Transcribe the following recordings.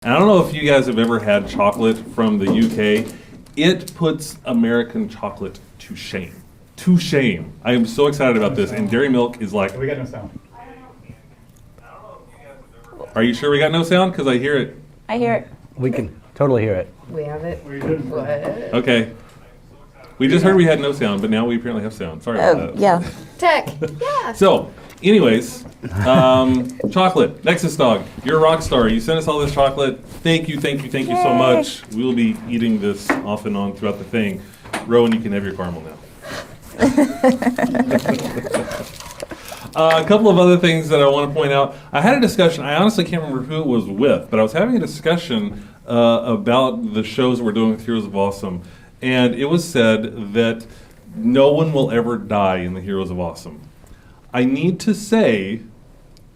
And I don't know if you guys have ever had chocolate from the UK. It puts American chocolate to shame. To shame. I am so excited about this. And Dairy Milk is like... We got no sound. Are you sure we got no sound? Because I hear it. I hear it. We can totally hear it. We have it. What? Okay. We just heard we had no sound, but now we apparently have sound. Sorry about that. Yeah. Tech. Yeah. So, anyways, chocolate. Nexus Dog, you're a rock star. You sent us all this chocolate. Thank you so much. We will be eating this off and on throughout the thing. Rowan, you can have your caramel now. A couple of other things that I want to point out. I had a discussion. I honestly can't remember who it was with, but I was having a discussion about the shows we're doing with Heroes of Awesome. And it was said that no one will ever die in the Heroes of Awesome. I need to say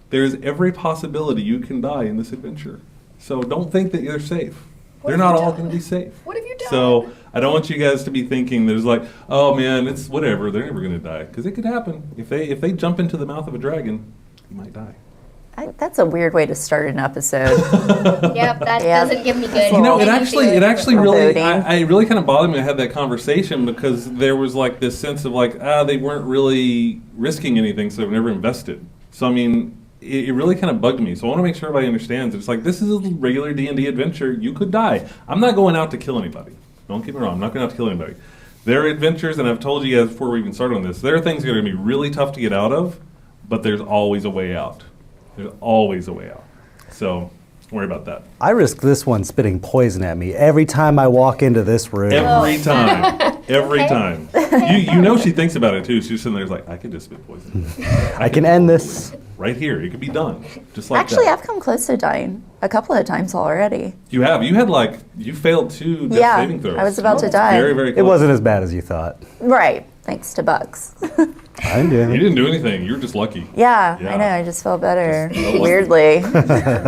there's every possibility you can die in this adventure. So don't think that you're safe. They're not all going to be safe. What have you done? So I don't want you guys to be thinking there's like, oh man, it's whatever. They're never going to die. Because it could happen. If they jump into the mouth of a dragon, you might die. That's a weird way to start an episode. Yep, that doesn't give me good. You know, it actually really, Voting. I really kind of bothered me. I had that conversation because there was like this sense of like, they weren't really risking anything, so they've never invested. So I mean, it really kind of bugged me. So I want to make sure everybody understands. It's like this is a regular D&D adventure. You could die. I'm not going out to kill anybody. Don't get me wrong. I'm not going out to kill anybody. There are adventures, and I've told you guys before we even started on this. There are things that are going to be really tough to get out of, but there's always a way out. There's always a way out. So don't worry about that. I risk this one spitting poison at me every time I walk into this room. Every time. Every time. You know she thinks about it too. She's sitting there like, I could just spit poison. I can end this. Right here. It could be done. Just like Actually, that. I've come close to dying a couple of times already. You have. You had like, you failed 2 death saving throws. I was about to die. Very, very close. It wasn't as bad as you thought. Right, thanks to bugs. I didn't do You anything. didn't do anything. You were just lucky. Yeah, Yeah. I know. I just felt better. Just felt lucky. Weirdly.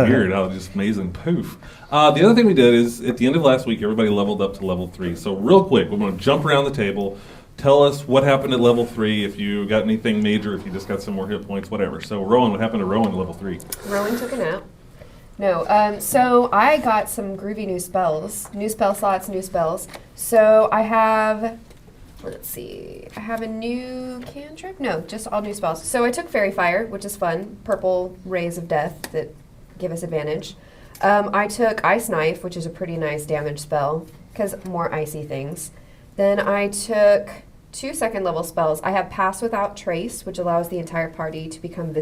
Weird how just amazing poof. The other thing we did is at the end of last week, everybody leveled up to level 3. So real quick, we're going to jump around the table. Tell us what happened at level 3, if you got anything major, if you just got some more hit points, whatever. So Rowan, what happened to Rowan at level 3? Rowan took a nap. No, so I got some groovy new spells. New spell slots, new spells. So I have, let's see, I have a new cantrip? No, just all new spells. So I took Fairy Fire, which is fun. Purple rays of death that give us advantage. I took Ice Knife, which is a pretty nice damage spell, because more icy things. Then I took 2 second level spells. I have Pass Without Trace, which allows the entire party to become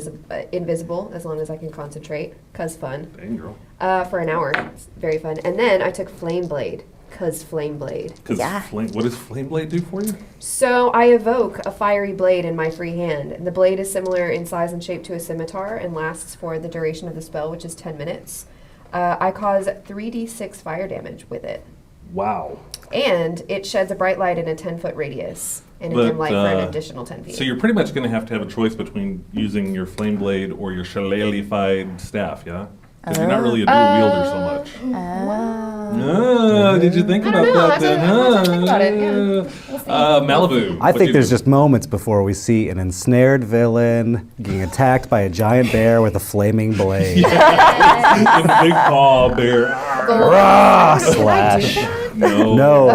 invisible as long as I can concentrate, cause fun. Dang, girl. For an hour. It's very fun. And then I took Flame Blade, cause Flame Blade. Because Yeah. what does Flame Blade do for you? So I evoke a fiery blade in my free hand. And the blade is similar in size and shape to a scimitar and lasts for the duration of the spell, which is 10 minutes. I cause 3d6 fire damage with it. Wow. And it sheds a bright light in a 10-foot radius and a But, dim light for an additional 10 feet. So you're pretty much going to have a choice between using your Flame Blade or your shillelagh-fied staff, yeah? Because you're not really a dual wielder so much. Did you think I about don't know. that then? I'll have to think about it, yeah. Malibu. I think there's just moments before we see an ensnared villain getting attacked by a giant bear with a flaming blade. a big paw bear. Rah, Can I do slash. that? No.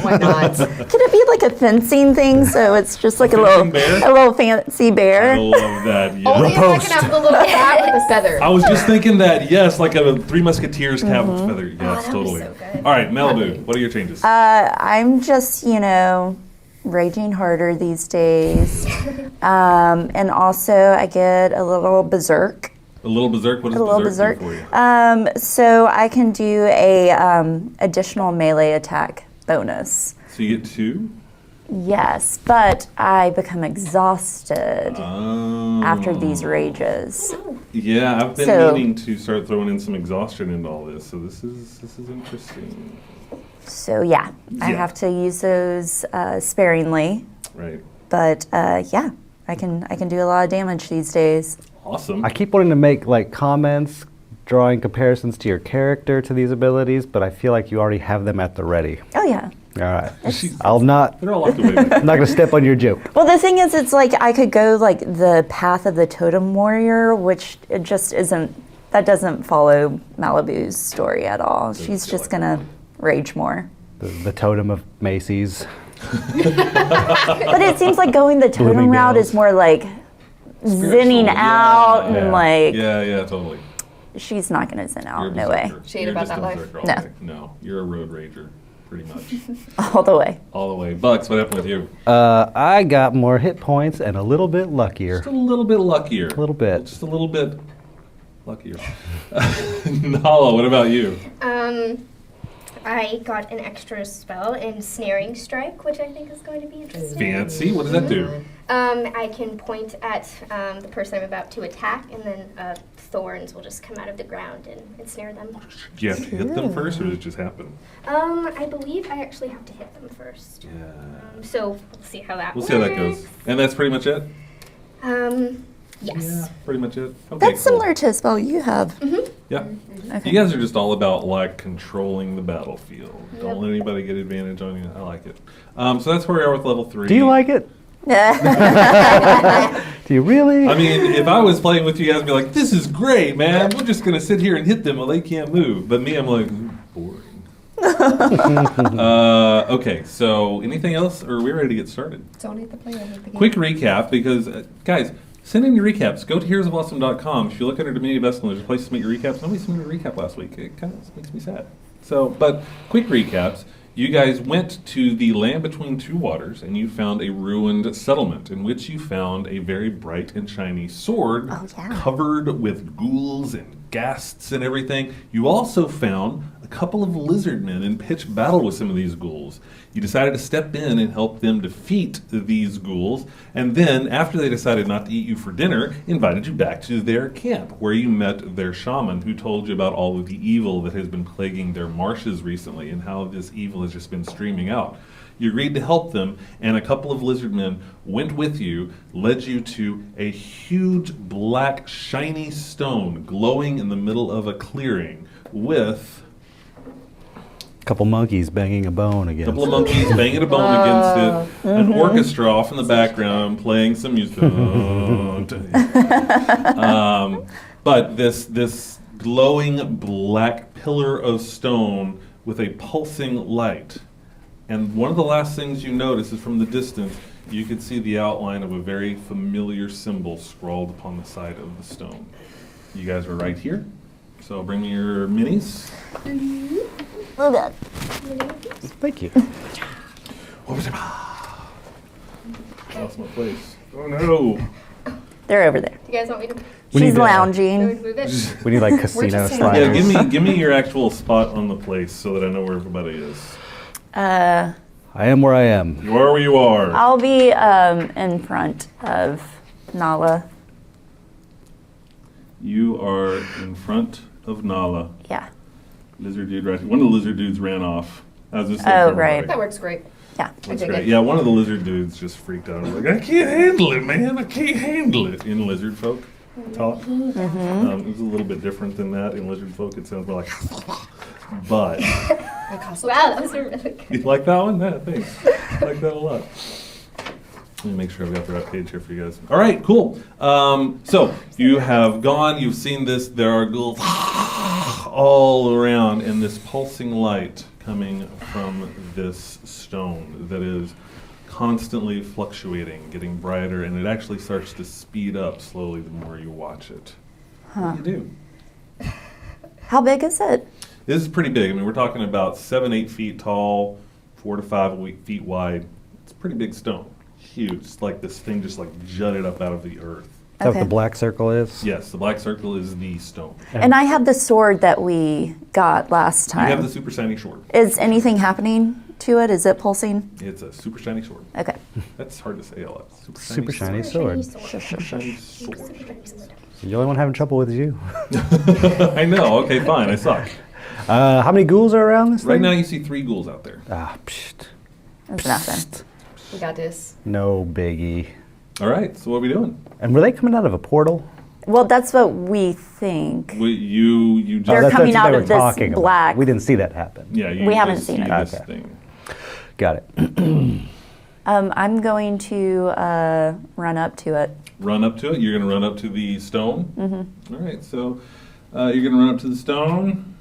Why not? Can it be like a fencing thing? So it's just like a fencing bear? little fancy I bear. love that. Yeah. Only if I can have the little hat with the feather. I was just thinking that, yes, like a Three Musketeers cap with feather. Yes, that'd be totally. so good. All right, Malibu, what are your changes? I'm just, raging harder these days. And also I get a little berserk. A little berserk? What does A little berserk berserk. do for you? So I can do a additional melee attack bonus. So you get 2? Yes, but I become exhausted after these rages. Yeah, I've been So- meaning to start throwing in some exhaustion into all this, so this is interesting. So yeah, I Yeah. have to use those sparingly. Right. But yeah, I can do a lot of damage these days. Awesome. I keep wanting to make comments, drawing comparisons to your character to these abilities, but I feel like you already have them at the ready. Oh yeah. All right. I'll not. They're all locked away. I'm not going to step on your joke. Well, the thing is, it's like I could go like the path of the totem warrior, which it just isn't that doesn't follow Malibu's story at all. Doesn't She's feel just like gonna rage more. The totem of Macy's. But it seems like going the totem route is Bloomingdale's. more like zenning Spiritual, out yeah. and like Yeah, totally. she's not gonna zen out. You're a No way. berserker. She ain't You're about just that a life. berserker all No. the way. No, you're a road rager, pretty much. All the way. All the way. Bucks, what happened with you? I got more hit points and a little bit luckier. Just a little bit luckier. A little bit. Just a little bit luckier. Nala, what about you? I got an extra spell in Snaring Strike, which I think is going to be interesting. Fancy. What does that do? I can point at the person I'm about to attack, and then thorns will just come out of the ground and ensnare them. Do you have to hit them first, or does it just happen? I believe I actually have to hit them first. Yeah. So we'll see how that We'll works. see how that goes. And that's pretty much it? Yes. Yeah, pretty much it. Okay, That's cool. similar to a spell you have. Yeah. Okay. You guys are just all about like controlling the battlefield. Don't let anybody get advantage on you. I like it. So that's where we are with level 3. Do you like it? Do you really? I mean, if I was playing with you guys, I'd be like, "This is great, man. We're just gonna sit here and hit them while they can't move." But me, I'm like, boring. Okay, so anything else, or are we ready to get started? Donate the player with the game. Quick recap, because guys, send in your recaps. Go to heroesofawesome.com. If you look under Dominion of Essalund, there's a place to submit your recaps. Nobody submitted a recap last week. It kind of makes me sad. So, but quick recaps. You guys went to the land between two waters, and you found a ruined settlement in which you found a very bright and shiny sword Oh, yeah. covered with ghouls and ghasts and everything. You also found a couple of lizard men in pitched battle with some of these ghouls. You decided to step in and help them defeat these ghouls, and then, after they decided not to eat you for dinner, invited you back to their camp, where you met their shaman, who told you about all of the evil that has been plaguing their marshes recently, and how this evil has just been streaming out. You agreed to help them, and a couple of lizard men went with you, led you to a huge black shiny stone glowing in the middle of a clearing with Couple monkeys banging a bone a against. couple of monkeys banging a bone against it, an orchestra off in the background playing some music. But this glowing black pillar of stone with a pulsing light. And one of the last things you notice is from the distance, you could see the outline of a very familiar symbol scrawled upon the side of the stone. You guys are right here. So bring me your minis. Oh, God. Thank you. Lost my place. Oh no. They're over there. Do you guys want me to We She's need to- lounging. move it? We need like casino just saying- Yeah, sliders. give me your actual spot on the place so that I know where everybody is. I am where I am. You are where you are. I'll be in front of Nala. You are in front of Nala. Yeah. Lizard dude right here. One of the lizard dudes ran off. I was just Oh, right. That works great. Yeah. That's dig great. it. Yeah, one of the lizard dudes just freaked out. Like, I can't handle it, man. I can't handle it. In lizard folk talk. It was a little bit different than that. In lizard folk, it sounds more like, but. Wow, that was a really good. You like that one? Yeah, thanks. I like that a lot. Let me make sure I've got the right page here for you guys. All right, cool. So you have gone, you've seen this, there are ghouls all around, and this pulsing light coming from this stone that is constantly fluctuating, getting brighter, and it actually starts to speed up slowly the more you watch it. What do you do? How big is it? This is pretty big. I mean, we're talking about 7-8 feet tall, 4 to 5 feet wide. It's a pretty big stone. Huge. It's like this thing just like jutted up out of the earth. Is that what Okay. the black circle is? Yes, the black circle is the stone. And I have the sword that we got last You have time. the super shiny sword. Is anything happening to it? Is it pulsing? It's a super shiny sword. Okay. That's hard to say a lot. Super shiny sword. Super shiny sword. The only one having trouble with you. I know. Okay, fine. I suck. How many ghouls are around this Right thing? now, you see 3 ghouls out there. Ah, psht. That's nothing. We got this. No biggie. All right. So what are we doing? And were they coming out of a portal? Well, that's what we think. You just They're that's coming what out they of were this talking about. black- We didn't see that happen. yeah. You We haven't just seen see it. this Okay. thing. Got it. I'm going to run up to it. Run up to it. You're going to run up to the stone. Mm-hmm. All right. So You're gonna run up to the stone.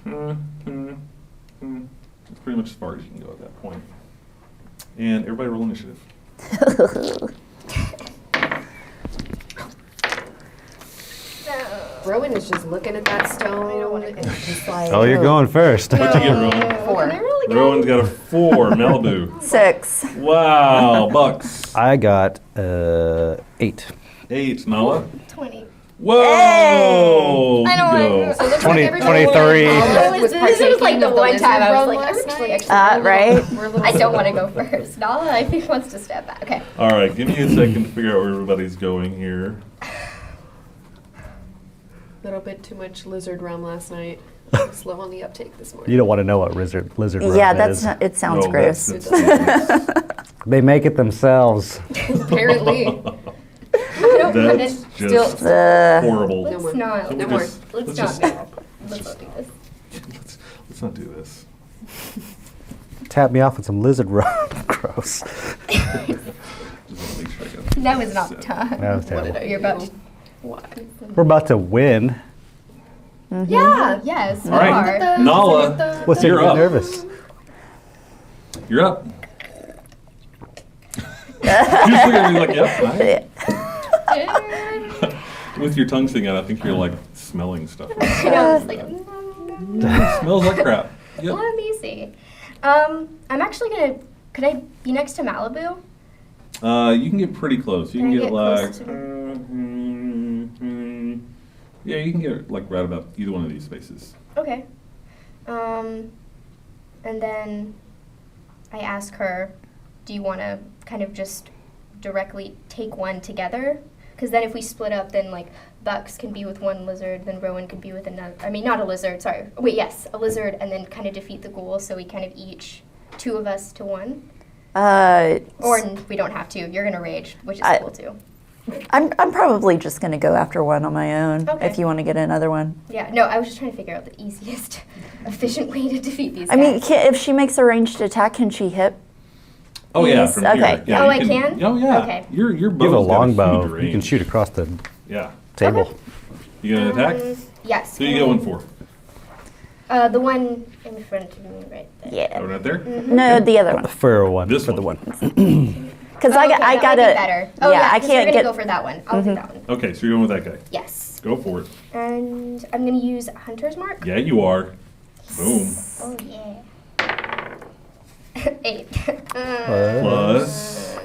That's pretty much as far as you can go at that point. And everybody roll initiative. Rowan is just looking at that stone and just like. Oh, you're going first. What'd you get, Rowan? 4. They're really good. Rowan's got a 4. Malibu. 6. Wow. Bucks. I got 8. 8. Nala. 20. Whoa. Hey! I don't Go. like So it looks 20, like everybody 23. This was like the one time I was like, actually, Right? I don't want to go first. Nala, I think, wants to step back. Okay. All right. Give me a second to figure out where everybody's going here. Little bit too much lizard rum last night. Slow on the uptake this morning. You don't want to know what lizard Yeah, rum that's is. not, it sounds No, gross. They make it themselves. Apparently. That's just horrible. No more. Let's not. Can No we more. just- Let's just- not. Let's not do this. let's not do this. Tap me off with some lizard rum. Gross. Just want to make sure I got That was not set. time. That was What terrible. did I You're do? about to. What? We're about to win. Yeah. Yes. All right. We are. Nala, What's you're making you up. nervous? You're up. You just look at me like, yep. Nice. With your tongue sticking out, I think you're like smelling stuff. You know, it's like, Smells like crap. Yep. let me see. I'm actually gonna. Could I be next to Malibu? You can get pretty close. You Can can I get get like, close to yeah, you can get like right about either one of these spaces. Okay. And then I ask her, do you want to kind of just directly take one together? Because then if we split up, then like Bucks can be with one lizard, then Rowan could be with another. I mean, not a lizard, sorry. Wait, yes, a lizard, and then kind of defeat the ghoul, so we kind of each, 2 of us to 1. Or we don't have to. You're going to rage, which is cool too. I'm probably just going to go after one on my own Okay. if you want to get another one. Yeah, no, I was just trying to figure out the easiest, efficient way to defeat these I mean, guys. if she makes a ranged attack, can she hit? Oh yeah, Yes, from okay. here. Yeah, Oh, you I can? Oh yeah. Okay. Your You have a bow's got longbow. huge You can range. shoot across the Yeah. table. You gonna attack? Yes. Who you going for? The one in front of me right there. Oh, Yeah. right there. No, the other one. For one. This for one. the one. Because Oh, I okay, that got might be it. better. Oh, yeah, yeah, I 'cause can't you're get. gonna go for that one. I'll do that one. Okay, so you're going with that guy. Yes. Go for it. And I'm gonna use Hunter's Mark. Yeah, you are. Boom. Oh yeah. 8. Plus.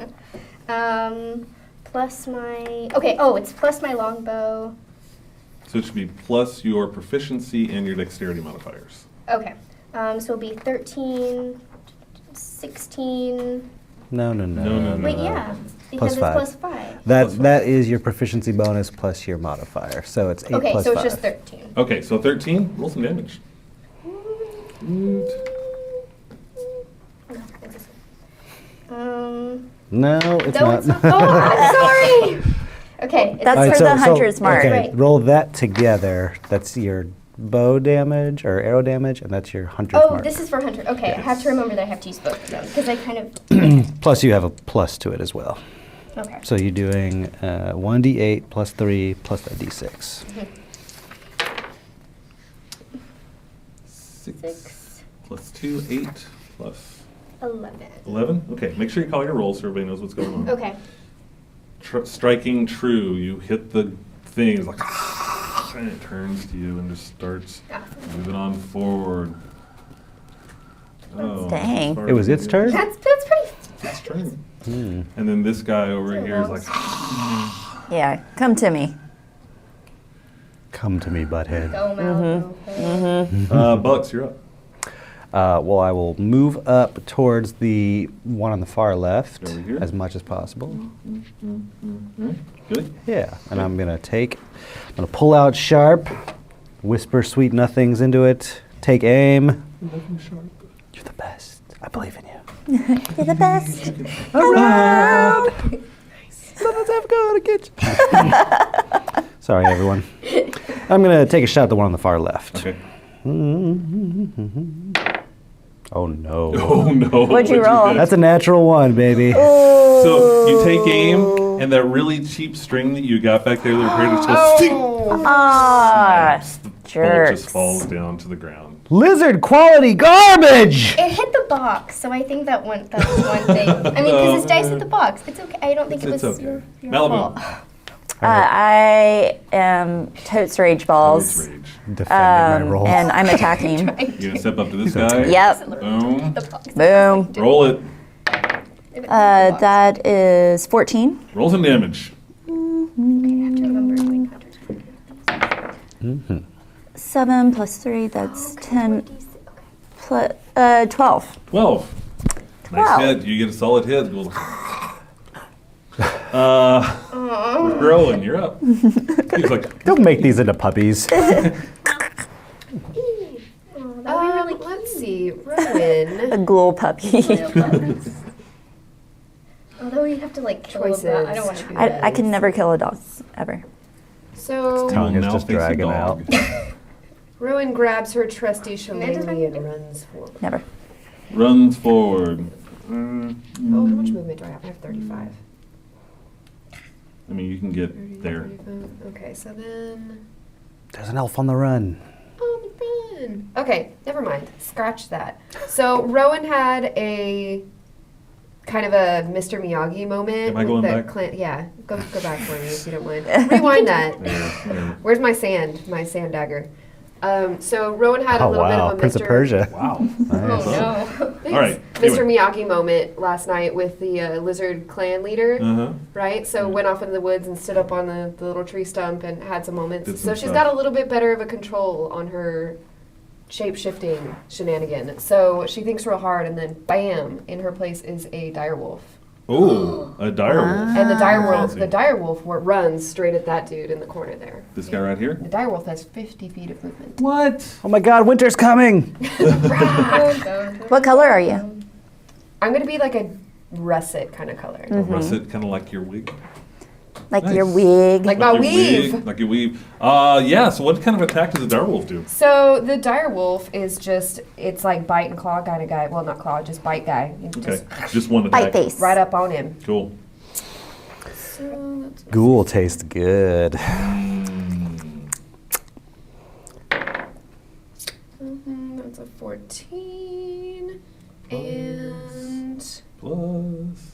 Plus my. Okay. Oh, it's plus my longbow. So it should be plus your proficiency and your dexterity modifiers. Okay. So it'll be 13, 16. No. No. Wait, yeah. Because it's 5. plus 5. That is your proficiency bonus plus your modifier. So it's 8 Okay, plus so 5. it's just 13. Okay, so 13. Roll some damage. No, it's No, not. it's not. Oh, I'm sorry. Okay. It's That's Alright, for the hunter's mark. Okay, Right. roll that together. That's your bow damage or arrow damage, and that's your hunter's Oh, mark. this is for Hunter. Okay, I have to remember that I have to use both of them because I kind of. Plus, you have a plus to it as well. Okay. So you're doing 1d8 plus 3 plus a d6. 6, Plus 2, 8 plus 11. 11. Okay, make sure you call your rolls so everybody knows what's going on. Okay. Striking true, you hit the thing, it's like, and it turns to you and just starts moving on forward. Oh, Dang. as far It was as its you turn? That's pretty. Its turn. Hmm. And then this guy over It's here is like, Yeah, come to me. Come to me, butthead. Go, Malibu. Bucks, you're up. Well, I will move up towards the one on the far left Over here? as much as possible. Good. Yeah, and I'm gonna pull out sharp, whisper sweet nothings into it, take aim. You're the best. I believe in you. You're the best. All right. Let's have a go to get you. Sorry, everyone. I'm gonna take a shot at the one on the far left. Okay. Oh no. Oh no. What'd you roll? get? That's a natural one, baby. So you take aim, and that really cheap string that you got back there, that repaired, just goes Ah, Jerks. just falls down to the ground. Lizard quality garbage! It hit the box, so I think that was one thing. I mean, because his dice hit the box. It's okay. I don't think it was It's okay. your Malibu. fault. I am totes rage balls. Toad's rage. Defending my role. And I'm attacking. You gonna step up to this guy? Yep. Boom. The box. Boom. Roll it. That is 14. Roll some damage. I have to remember my contract. 7 plus 3, that's 10. Plus, 12. 12. Nice 12. hit. You get a solid hit. Goes, Rowan, you're up. He's like, Don't make these into puppies. Let's see, Rowan. A ghoul puppy. Although you have to like kill a Choices. dog. I don't want to do that. I can never kill a dog, ever. So Tongue is now just face a dragging dog. out. Rowan grabs her trusty That shillelagh doesn't- and runs forward. Never. Runs forward. Oh, how much movement do I have? I have 35. I mean, you can get 30, there. 35. Okay, so then. There's an elf on the run. Oh, the run. Okay, never mind. Scratch that. So Rowan had a kind of a Mr. Miyagi moment. Am I with going the back? Yeah, go back for me if you don't mind. Rewind that. There. Where's my sand? My sand dagger. So Rowan had a Oh little bit wow, of a Prince Mr. of Persia. Wow. Oh Nice. no. Thanks. All right, Mr. anyway. Miyagi moment last night with the lizard clan leader, Uh-huh. right? So went off into the woods and stood up on the little tree stump and had some moments. Did So some she's stuff. got a little bit better of a control on her shape-shifting shenanigan. So she thinks real hard, and then bam, in her place is a direwolf. Oh, a direwolf. And the direwolf, Fancy. runs straight at that dude in the corner there. This guy right here? The direwolf has 50 feet of movement. What? Oh my god, winter's coming! What color are you? I'm gonna be like a russet kind of color. Russet, kind of like your wig. Like Nice. your wig? Like my your weave. wig, like your weave. Yeah, so what kind of attack does a direwolf do? So the direwolf is just, it's like bite and claw kind of guy. Well, not claw, just bite guy. You Okay, Just just one attack. Bite face. right up on him. Cool. So that's, Ghoul tastes good. that's a 14 and Plus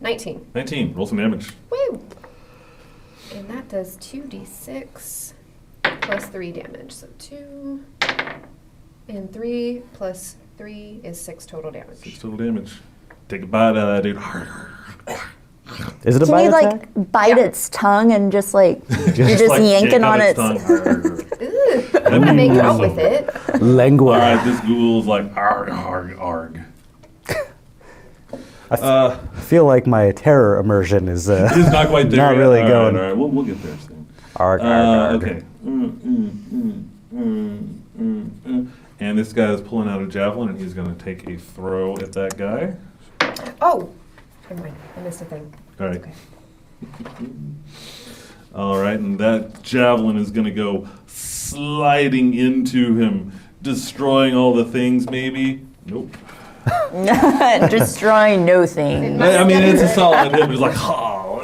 19. 19. Roll some damage. Woo! And that does 2d6 plus 3 damage. So 2 and 3 plus 3 is 6 total damage. 6 total damage. Take a bite out of that dude. Is it a Can bite you attack? like bite its tongue and just like you're just like, yanking yank on out its? tongue. Ugh, I'm gonna make out with it. Lengua. All right, this ghoul's like arg, arg, arg. I feel like my terror immersion is It's not quite there not yet. really All going. right, all right. We'll get there soon. Arg, arg, arg. Okay. And this guy is pulling out a javelin, and he's going to take a throw at that guy. Oh! Never mind. I missed a thing. All right. Okay. All right, and that javelin is going to go sliding into him, destroying all the things, maybe. Nope. Destroying no thing. I mean, it's a solid hit, but it's like, oh.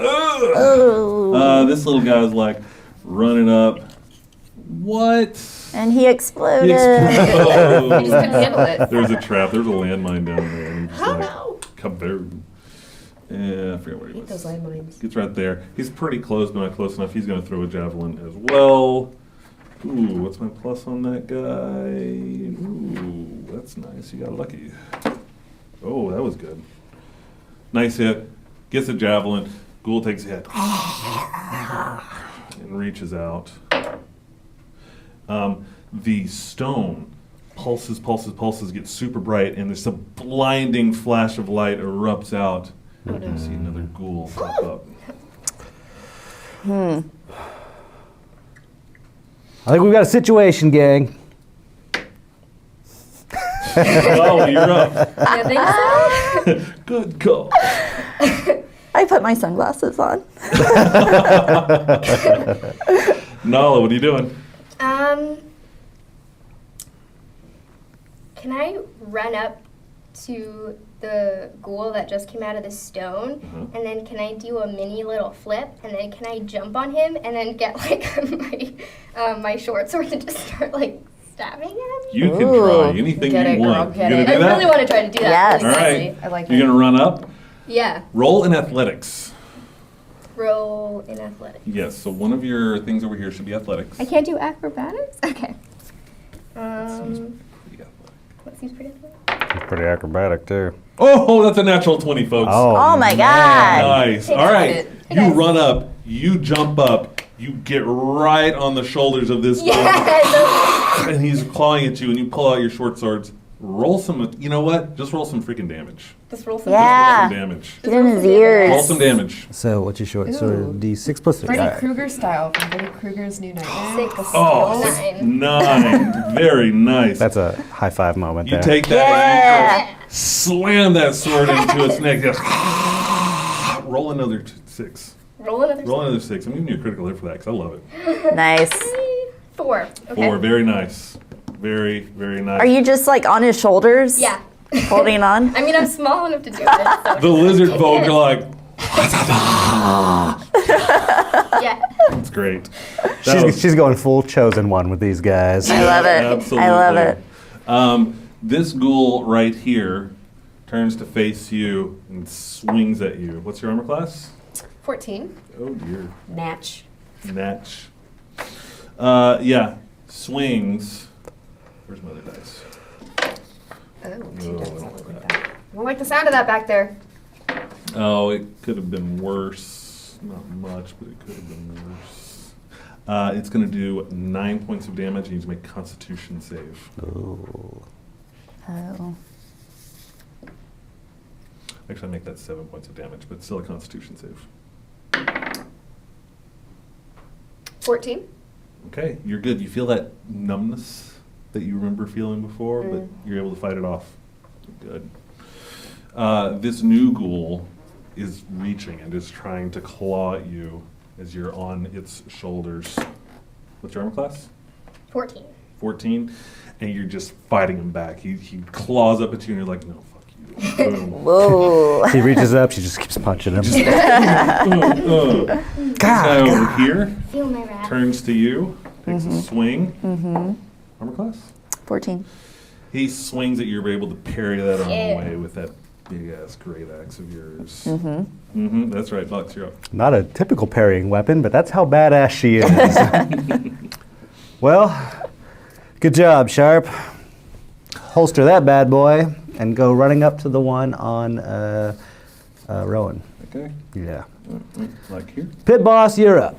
Oh. This little guy's like running up. What? And he exploded. He explodes. I just couldn't handle it. There's a trap. There's a landmine down there. And he's just Oh, like, no. kaboom. Yeah, I forget where he Eat those was. landmines. Gets right there. He's pretty close, but not close enough. He's going to throw a javelin as well. Ooh, what's my plus on that guy? Ooh, that's nice. You got lucky. Oh, that was good. Nice hit. Gets a javelin. Ghoul takes a hit. And reaches out. The stone pulses, gets super bright, and there's a blinding flash of light erupts out. Oh, You no. see another ghoul pop up. I think we've got a situation, gang. Oh, you're up. You think so? Good call. I put my sunglasses on. Nala, what are you doing? Can I run up to the ghoul that just came out of the stone, and then can I do a mini little flip, and then can I jump on him, and then get like my short sword and just start like stabbing him? You can try anything Get you it, girl, want. get You it. gonna do I that? really want to try to do that. Yes. All Really right. I like You're it. gonna run up. Yeah. Roll in athletics. Roll in athletics. Yes. So one of your things over here should be athletics. I can't do acrobatics? Okay. Seems pretty athletic. What seems pretty athletic? It's pretty acrobatic too. Oh, that's a natural 20, folks. Oh my God. Nice. Hey, All right. guys. Hey, You guys. run up. You jump up. You get right on the shoulders of this guy, Yeah. and he's clawing at you. And you pull out your short swords. Roll some. You know what? Just roll some freaking damage. Just roll some. Yeah. Roll some damage. Get in his ears. Roll some damage. So what's your short sword? Ooh. D6 plus 3. Freddy Krueger style from Freddy Krueger's New Nightmare. 6. Oh, 9. 9. Very nice. That's a high five moment You there. take that and you Yeah. slam that sword into its neck. Just roll another 6. Roll another. Roll another 6. I'm giving you a critical hit for that because I love it. Nice. 4. Okay. 4. Very nice. Very, very nice. Are you just like on his shoulders? Yeah. Holding on? I mean, I'm small enough to do it. So. The lizard folk are like, Yeah. it's great. That was- She's going full chosen one with these guys. I love it. Absolutely. I love it. This ghoul right here turns to face you and swings at you. What's your armor class? 14. Oh dear. Natch. Natch. Yeah. Swings. Where's my other dice? Oh, No, two I dice. don't I like don't like that. that. I don't like the sound of that back there. Oh, it could have been worse. Not much, but it could have been worse. It's going to do 9 points of damage. You need to make Constitution save. Ooh. Oh. Actually, I make that 7 points of damage, but still a Constitution save. 14. Okay, you're good. You feel that numbness that you remember feeling before, but you're able to fight it off. Good. This new ghoul is reaching and is trying to claw at you as you're on its shoulders. What's your armor class? 14. 14, and you're just fighting him back. He claws up at you, and you're like, no, fuck you. Boom. Whoa. He reaches up, she just keeps punching him. This guy over here Feel my wrath. turns to you, takes a swing. Armor class? 14. He swings at you, you're able to parry that arm Yeah. away with that big-ass great axe of yours. That's right, Bucks, you're up. Not a typical parrying weapon, but that's how badass she is. Well, good job, Sharp. Holster that bad boy and go running up to the one on Rowan. Okay, Yeah. like here. Pit boss, you're up.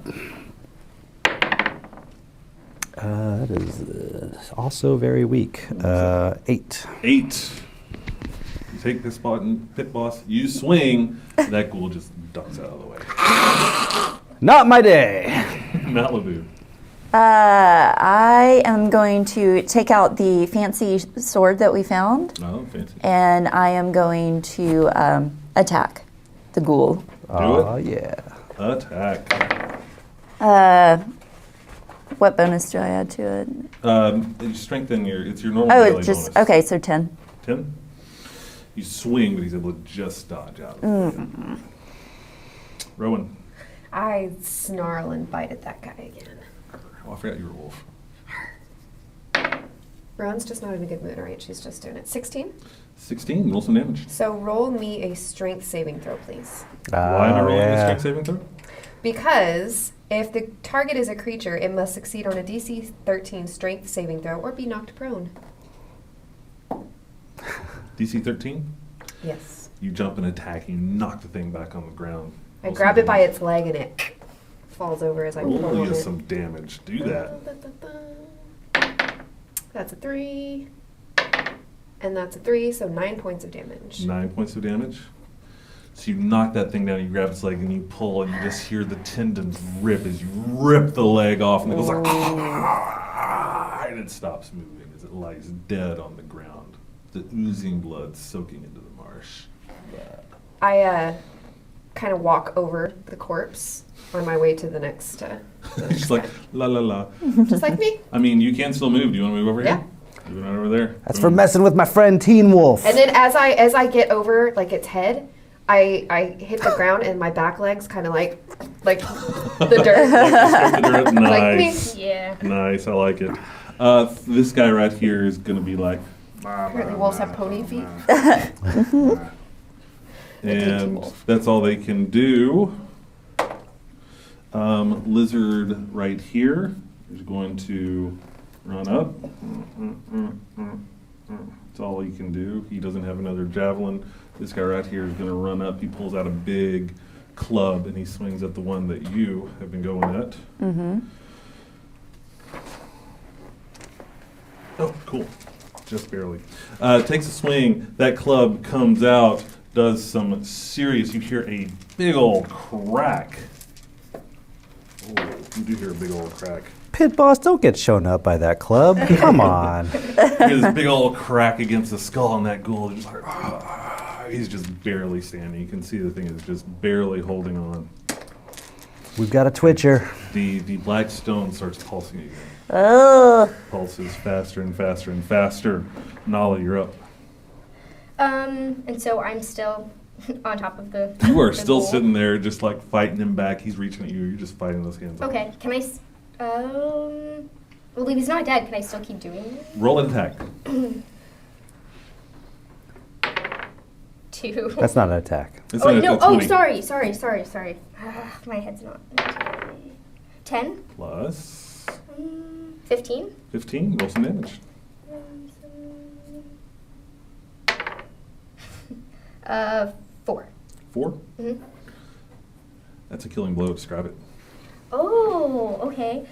That is also very weak. 8. 8. You take this button, pit boss, you swing, that ghoul just ducks out of the way. Not my day. Matt Labu. I am going to take out the fancy sword that we found, Oh, fancy. and I am going to attack the ghoul. Oh, yeah. Attack. What bonus do I add to it? You strengthen it's your normal Oh, melee it's just, bonus. okay, so 10. 10? You swing, but he's able to just dodge out of it. Rowan. I snarl and bite at that guy again. Oh, I forgot you were a wolf. Rowan's just not in a good mood, right? She's just doing it. 16. 16, roll some damage. So roll me a strength saving throw, please. Why am I rolling a yeah. strength saving throw? Because if the target is a creature, it must succeed on a DC 13 strength saving throw or be knocked prone. DC 13? Yes. You jump and attack, you knock the thing back on the ground. I Roll grab some it by damage. its leg and it falls over as I pull Roll on you it. some damage. Do that. That's a 3. And that's a 3, so 9 points of damage. 9 points of damage. So you knock that thing down, you grab its leg, and you pull, and you just hear the tendons rip as you rip the leg off, and it goes like, and it stops moving as it lies dead on the ground, the oozing blood soaking into the marsh. I kind of walk over the corpse on my way to the next. Just like, la la la. Just like me. I mean, you can still move. Do you want to move over Yeah. here? Moving on over there. That's for messing with my friend Teen Wolf. And then as I get over like its head, I hit the ground and my back legs kind of like the dirt. Nice. Yeah. Nice, I like it. This guy right here is going to be like, Apparently wolves have pony feet. and that's all they can do. Lizard right here is going to run up. That's all he can do. He doesn't have another javelin. This guy right here is going to run up. He pulls out a big club and he swings at the one that you have been going at. Mm-hmm. Oh, cool. Just barely. Takes a swing. That club comes out, does some serious. You hear a big old crack. Oh, you do hear a big old crack. Pit boss, don't get shown up by that club. Come on. You hear this big old crack against the skull, and that ghoul is just like, he's just barely standing. You can see the thing is just barely holding on. We've got a twitcher. The black stone starts pulsing again. Oh. Pulses faster and faster and faster. Nala, you're up. And so I'm still on top of the. You are the still bowl. sitting there, just like fighting him back. He's reaching at you. You're just fighting those hands. Okay. Can I? Well, if he's not dead, can I still keep doing it? Roll an attack. 2. That's not an attack. It's Oh not no! a 20 Sorry. My head's not. 10. Plus 15. 15. Roll some damage. 4. 4. Mm-hmm. That's a killing blow. Describe it. Oh, okay.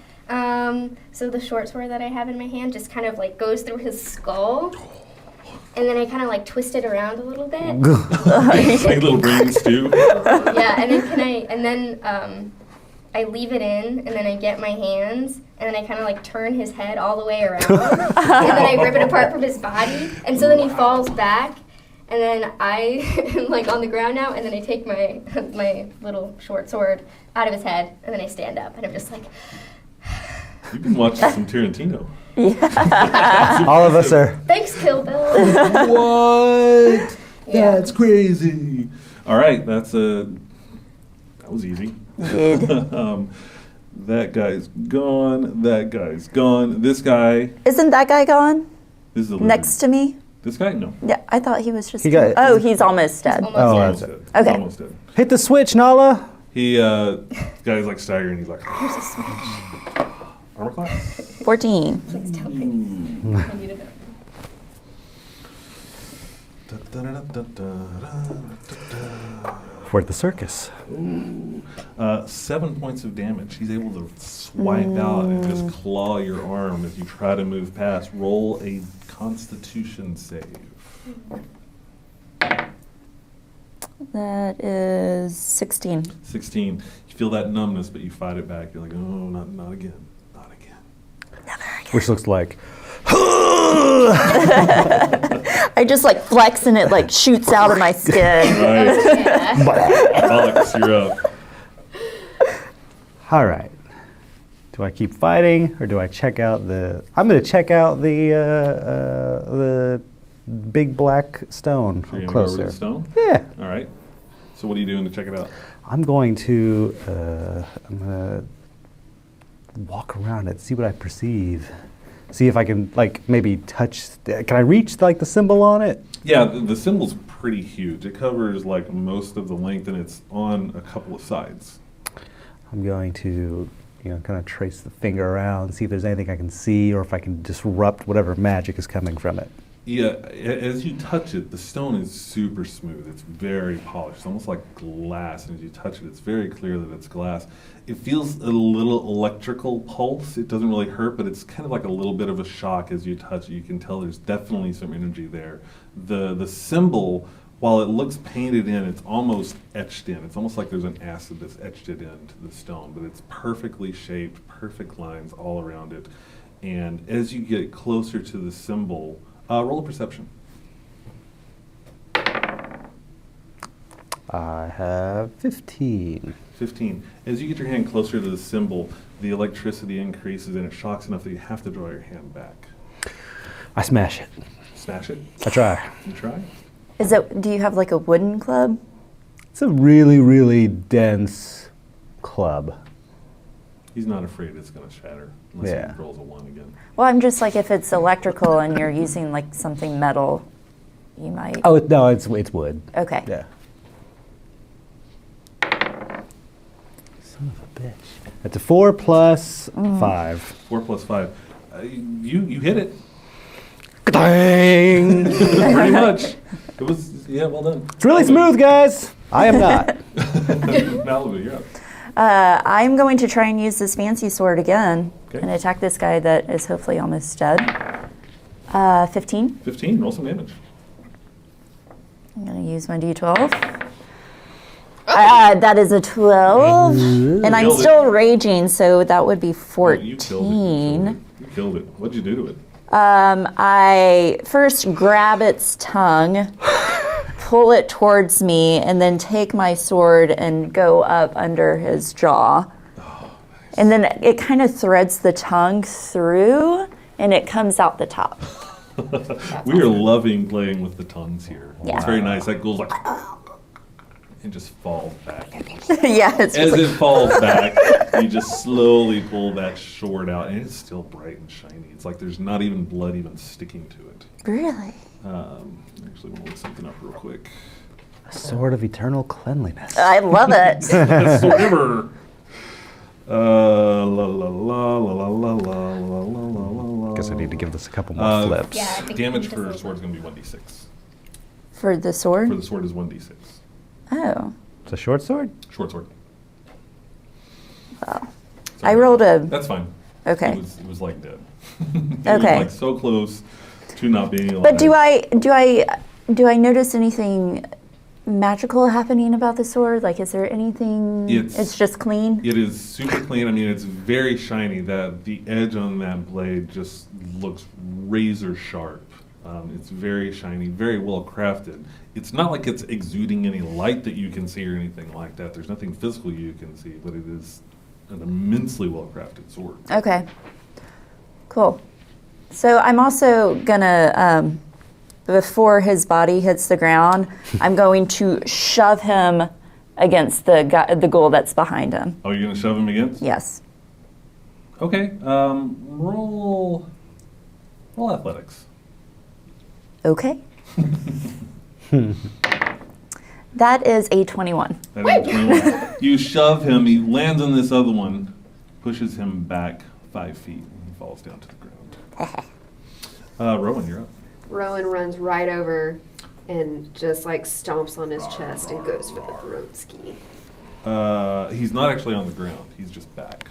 So the short sword that I have in my hand just kind of like goes through his skull, and then I kind of like twist it around a little bit. Like little brains too. Yeah, and then I leave it in, and then I get my hands, and then I kind of like turn his head all the way around, and then I rip it apart from his body, and so then he falls back, and then I am like on the ground now, and then I take my little short sword out of his head, and then I stand up, and I'm just like. You've been watching some Tarantino. All of us are. Thanks, Kill Bill. What? Yeah. That's crazy. All right, that was easy. Did. That guy's gone. That guy's gone. This guy. Isn't that guy gone? This is a Next to me? This guy? No. Yeah, I thought he was just. He got- oh, he's almost dead. almost Oh, dead. Almost that's dead. it. He's Okay. almost dead. Hit the switch, Nala. He, guy's like staggering. He's like, armor class. 14. Please tell me. I need to know. We're at the circus. 7 points of damage. He's able to swipe out and just claw your arm as you try to move past. Roll a Constitution save. That is 16. 16. You feel that numbness, but you fight it back. You're like, oh, not again. Not again. Which looks like. I just like flex and it like shoots out of my skin. Right. Yeah. Alex, you're up. All right. Do I keep fighting or do I check out the? I'm going to check out the big black stone You're gonna go over to closer. the stone? Yeah. All right. So what are you doing to check it out? I'm going to walk around it, see what I perceive. See if I can, like, maybe touch. Can I reach, like, the symbol on it? Yeah, the symbol's pretty huge. It covers like most of the length, and it's on a couple of sides. I'm going to, kind of trace the finger around, see if there's anything I can see or if I can disrupt whatever magic is coming from it. Yeah, as you touch it, the stone is super smooth. It's very polished. It's almost like glass. And as you touch it, it's very clear that it's glass. It feels a little electrical pulse. It doesn't really hurt, but it's kind of like a little bit of a shock as you touch it. You can tell there's definitely some energy there. The symbol, while it looks painted in, it's almost etched in. It's almost like there's an acid that's etched it into the stone, but it's perfectly shaped, perfect lines all around it. And as you get closer to the symbol, roll a perception. I have 15. 15. As you get your hand closer to the symbol, the electricity increases and it shocks enough that you have to draw your hand back. I smash it. Smash it. I try. You try. Do you have like a wooden club? It's a really, really dense club. He's not afraid it's going to shatter unless Yeah. he rolls a 1 again. Well, I'm just like, if it's electrical and you're using like something metal, you might. Oh, no, it's wood. Okay. Yeah. Son of a bitch. That's a 4 plus 5. 4 plus 5. You hit it. Dang! Pretty much. It was, yeah, well done. It's really smooth, guys. I am not. Malibu, you're up. I'm going to try and use this fancy sword again Okay. and attack this guy that is hopefully almost dead. 15. 15, roll some damage. I'm going to use my d12. That is a 12. And I'm Killed it. still raging, so that would be Oh, 14. you killed it. You killed it. What'd you do to it? I first grab its tongue, pull it towards me, and then take my sword and go up under his jaw. And then it kind of threads the tongue through, and it comes out the top. We are loving playing with the tongues here. Yeah. It's very nice. That ghoul's like, and just falls back. Yeah, it's As really, it falls back, you just slowly pull that sword out, and it's still bright and shiny. It's like there's not even blood even sticking to it. really. Actually, we'll look something up real quick. A sword of eternal cleanliness. I love it. Swimmer. La la la la la la la la la. Guess I need to give this a couple more flips. Yeah, I think Damage we just for need sword is going to be 1d6. For the sword? For the sword is 1d6. Oh. It's a short sword? Short sword. Wow. So I rolled a. That's fine. Okay. It was like dead. Okay. Like so close to not being alive. But do I notice anything magical happening about the sword? Like, is there anything? It's just clean. It is super clean. I mean, it's very shiny. That the edge on that blade just looks razor sharp. It's very shiny, very well crafted. It's not like it's exuding any light that you can see or anything like that. There's nothing physical you can see, but it is an immensely well crafted sword. Okay. Cool. So I'm also gonna, before his body hits the ground, I'm going to shove him against the ghoul that's behind him. Oh, you're gonna shove him against? Yes. Okay. Roll athletics. Okay. That is a 21. That is 21. You shove him. He lands on this other one, pushes him back 5 feet, and he falls down to the ground. Rowan, you're up. Rowan runs right over and just like stomps on his chest and goes for the throat ski. He's not actually on the ground. He's just back.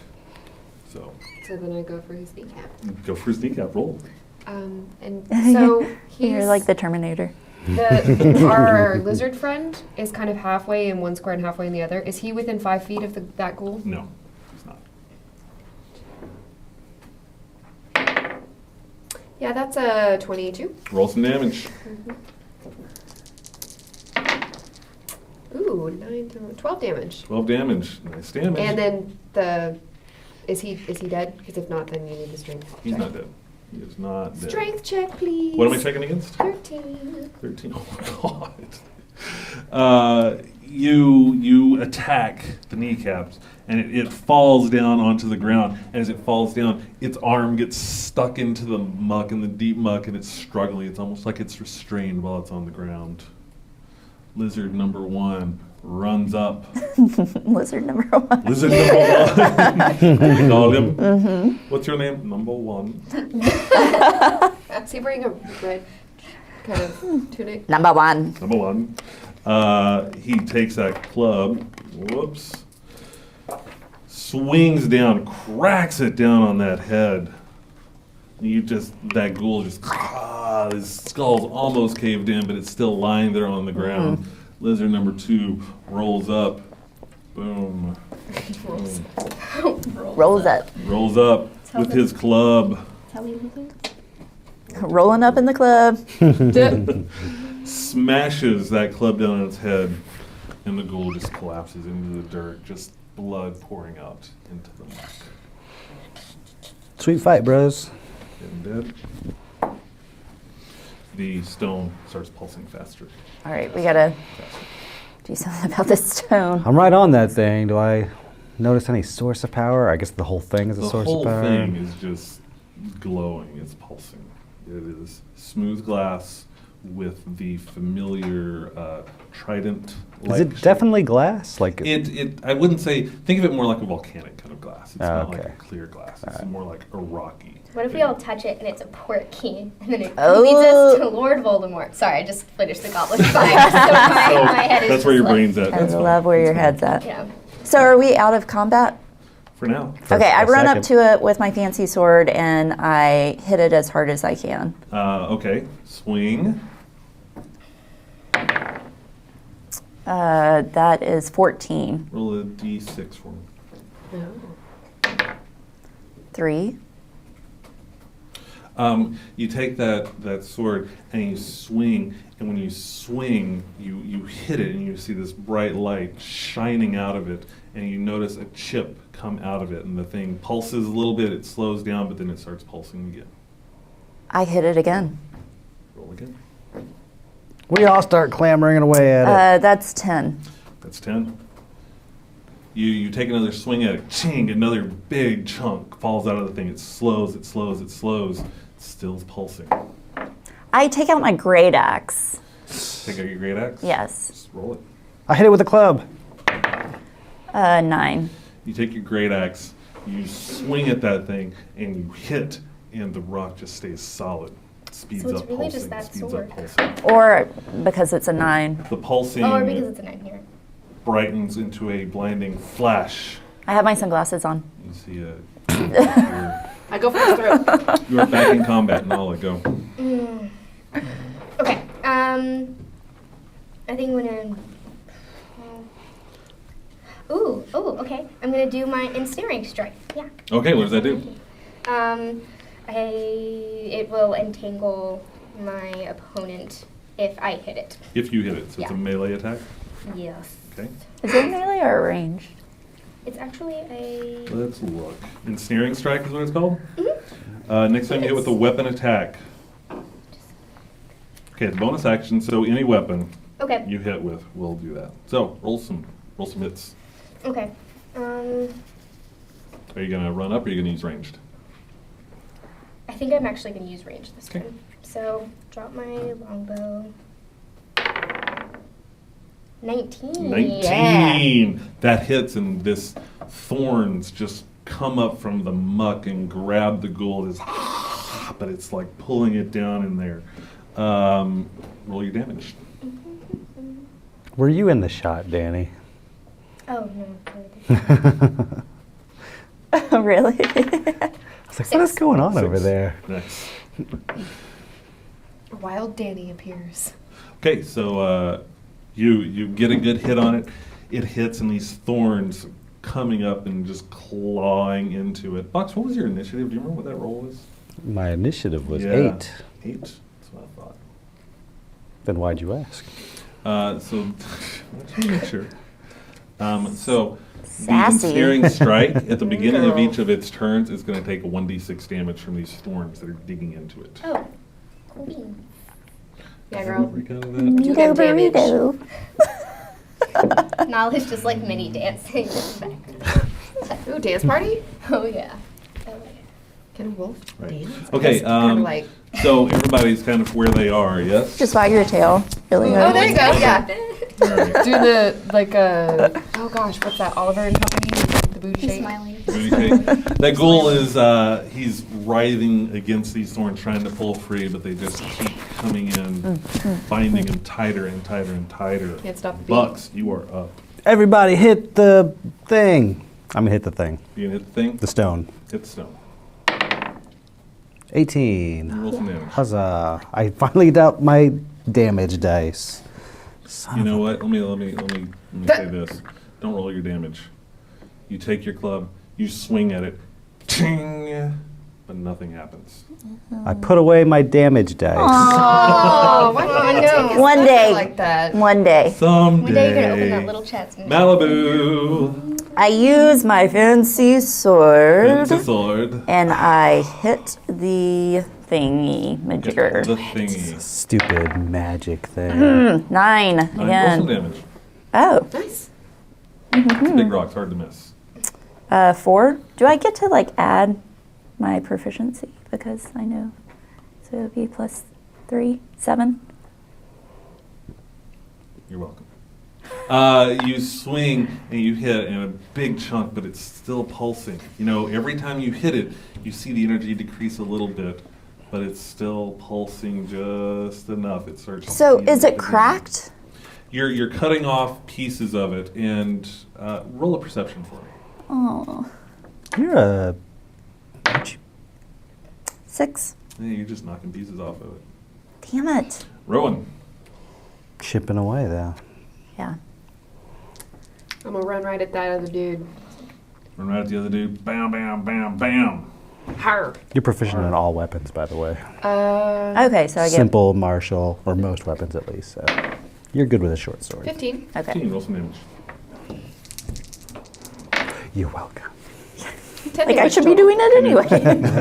So So then I go for his kneecap. go for his kneecap roll. And so he's You're like the Terminator. our lizard friend is kind of halfway in one square and halfway in the other. Is he within 5 feet of that ghoul? No, he's not. Yeah, that's a 22. Roll some damage. Ooh, 12 damage. 12 damage. Nice damage. And then is he dead? Because if not, then you need the strength. He's check. not dead. He is not dead. Strength check, please. What am I checking against? 13. 13. Oh my god. You attack the kneecaps, and it falls down onto the ground. And as it falls down, its arm gets stuck into the muck, in the deep muck, and it's struggling. It's almost like it's restrained while it's on the ground. Lizard number 1 runs up. Lizard number 1. Lizard number 1. We call him. Mm-hmm. What's your name? Number 1. Is he wearing a red kind of tunic? Number 1. Number 1. He takes that club, whoops, swings down, cracks it down on that head. That ghoul just, his skull's almost caved in, but it's still lying there on the ground. Lizard number 2 rolls up, boom, Rolls up. rolls up with his club, Rolling up in the club. smashes that club down on its head, and the ghoul just collapses into the dirt, just blood pouring out into the muck. Sweet fight, bros. Getting dead. the stone starts pulsing faster. All right, we gotta do something about this stone. I'm right on that thing. Do I notice any source of power? I guess the whole thing is a The source whole of power. thing is just glowing. It's pulsing. It is smooth glass with the familiar trident. Is it definitely glass? Like I wouldn't say. Think of it more like a volcanic kind of glass. It's not like okay. a clear glass. It's more like a rocky. What if we all touch it and it's a port key, and then it Oh. leads us to Lord Voldemort? Sorry, I just finished the Goblet of Fire, so my head is That's where just your like- brain's at. I That's love fine. where your That's head's at. Yeah. So are we out of combat? For now. Okay, I a run up second. to it with my fancy sword and I hit it as hard as I can. Okay. Swing. That is 14. Roll a d6 for me. No. 3. You take that sword and you swing, and when you swing, you hit it, and you see this bright light shining out of it, and you notice a chip come out of it, and the thing pulses a little bit, it slows down, but then it starts pulsing again. I hit it again. Roll again. we all start clamoring away at it. That's 10. That's 10. You take another swing at it, ching, another big chunk falls out of the thing. It slows, it slows, it slows. It's still pulsing. I take out my great axe. Take out your great axe? Yes. Just roll it. I hit it with a club. 9. You take your great axe, you swing at that thing, and you hit, and the rock just stays solid. It speeds So it's up really pulsing, just that speeds sword. up pulsing. Or because it's a 9. The pulsing Oh, or because it's a 9 here. brightens into a blinding flash. I have my sunglasses on. You see you're, I go for his throat. you're back in combat, and I'll let go. Okay. I think I'm gonna. Okay. I'm gonna do my ensnaring strike. Yeah. Okay, what does that do? It will entangle my opponent if I hit it. If you hit it, so it's a Yeah. melee attack. Yes. Okay, Is it melee or ranged? It's actually a. let's look. Ensnaring strike is what it's called? Mm-hmm. Next time you hit with a weapon attack. Okay, it's bonus action, so any weapon Okay. you hit with will do that. So roll some hits. Okay. Are you gonna run up or are you gonna use ranged? I think I'm actually gonna use range this Okay. time. So drop my longbow. 19. 19! Yeah. That hits, and this thorns just come up from the muck and grab the ghoul. But it's like pulling it down in there. Roll your damage. Were you in the shot, Danny? Oh no. Really? I was like, what is going on over 6. there? Nice. Wild Danny appears. Okay, so you get a good hit on it. It hits, and these thorns coming up and just clawing into it. Box, what was your initiative? Do you remember what that roll was? My initiative was Yeah. 8. 8. That's what I thought. Then why'd you ask? So, let's make sure. So, the Sassy. ensnaring strike at the beginning of each of its turns is going to take a 1d6 damage from these thorns that are digging into it. Oh. Cool. Yeah, girl. Freak out of that? Burrito, get damage. burrito. Knowledge just like mini dancing in the back. Ooh, dance party? Oh yeah. Oh, yeah. Can a wolf Right. dance? Okay, Kind of like. so everybody's kind of where they are, yes? Just wag your tail really Oh, hard. there you go. Yeah. All right. Do the like oh gosh, what's that? Oliver and Company, the booty He's shake. smiling. That ghoul is, he's writhing against these thorns, trying to pull free, but they just keep coming in, binding him tighter and tighter and tighter. Can't stop the beat. Bucks, you are up. Everybody hit the thing. I'm going to hit the thing. You gonna hit the thing? The stone. Hit the stone. 18. Roll some damage. Huzzah. I finally got out my damage dice. Son You of know a- what? Let me say this. Don't roll your damage. You take your club, you swing at it, ting, but nothing happens. I put away my damage dice. Oh, why Oh, can't I no. take his One thunder day. like that? One day. Someday. One day you're gonna open that little chest. And Malibu. I use my fancy sword It's a sword. and I hit the thingy majigger. The thingy. Stupid magic thing. 9 Roll some again. damage. Oh, Nice. It's a big rock. It's hard to miss. 4. Do I get to like add my proficiency because I know? So it would be plus 3, 7. You're welcome. You swing and you hit in a big chunk, but it's still pulsing. You know, every time you hit it, you see the energy decrease a little bit, but it's still pulsing just enough. It starts. to So feel is it again. cracked? You're cutting off pieces of it, and roll a perception for me. Oh, You're a 6. Yeah, you're just knocking pieces off of it. Damn it. Rowan. chipping away though. Yeah. I'm gonna run right at that other dude. Run right at the other dude. Bam, bam, bam, bam. Har. You're proficient in all weapons, by the way. Okay, so I get Simple, martial, or most weapons at least. So you're good with a short sword. 15. okay. 15, roll some damage. You're welcome. 10 Like I damage should be total. doing it anyway.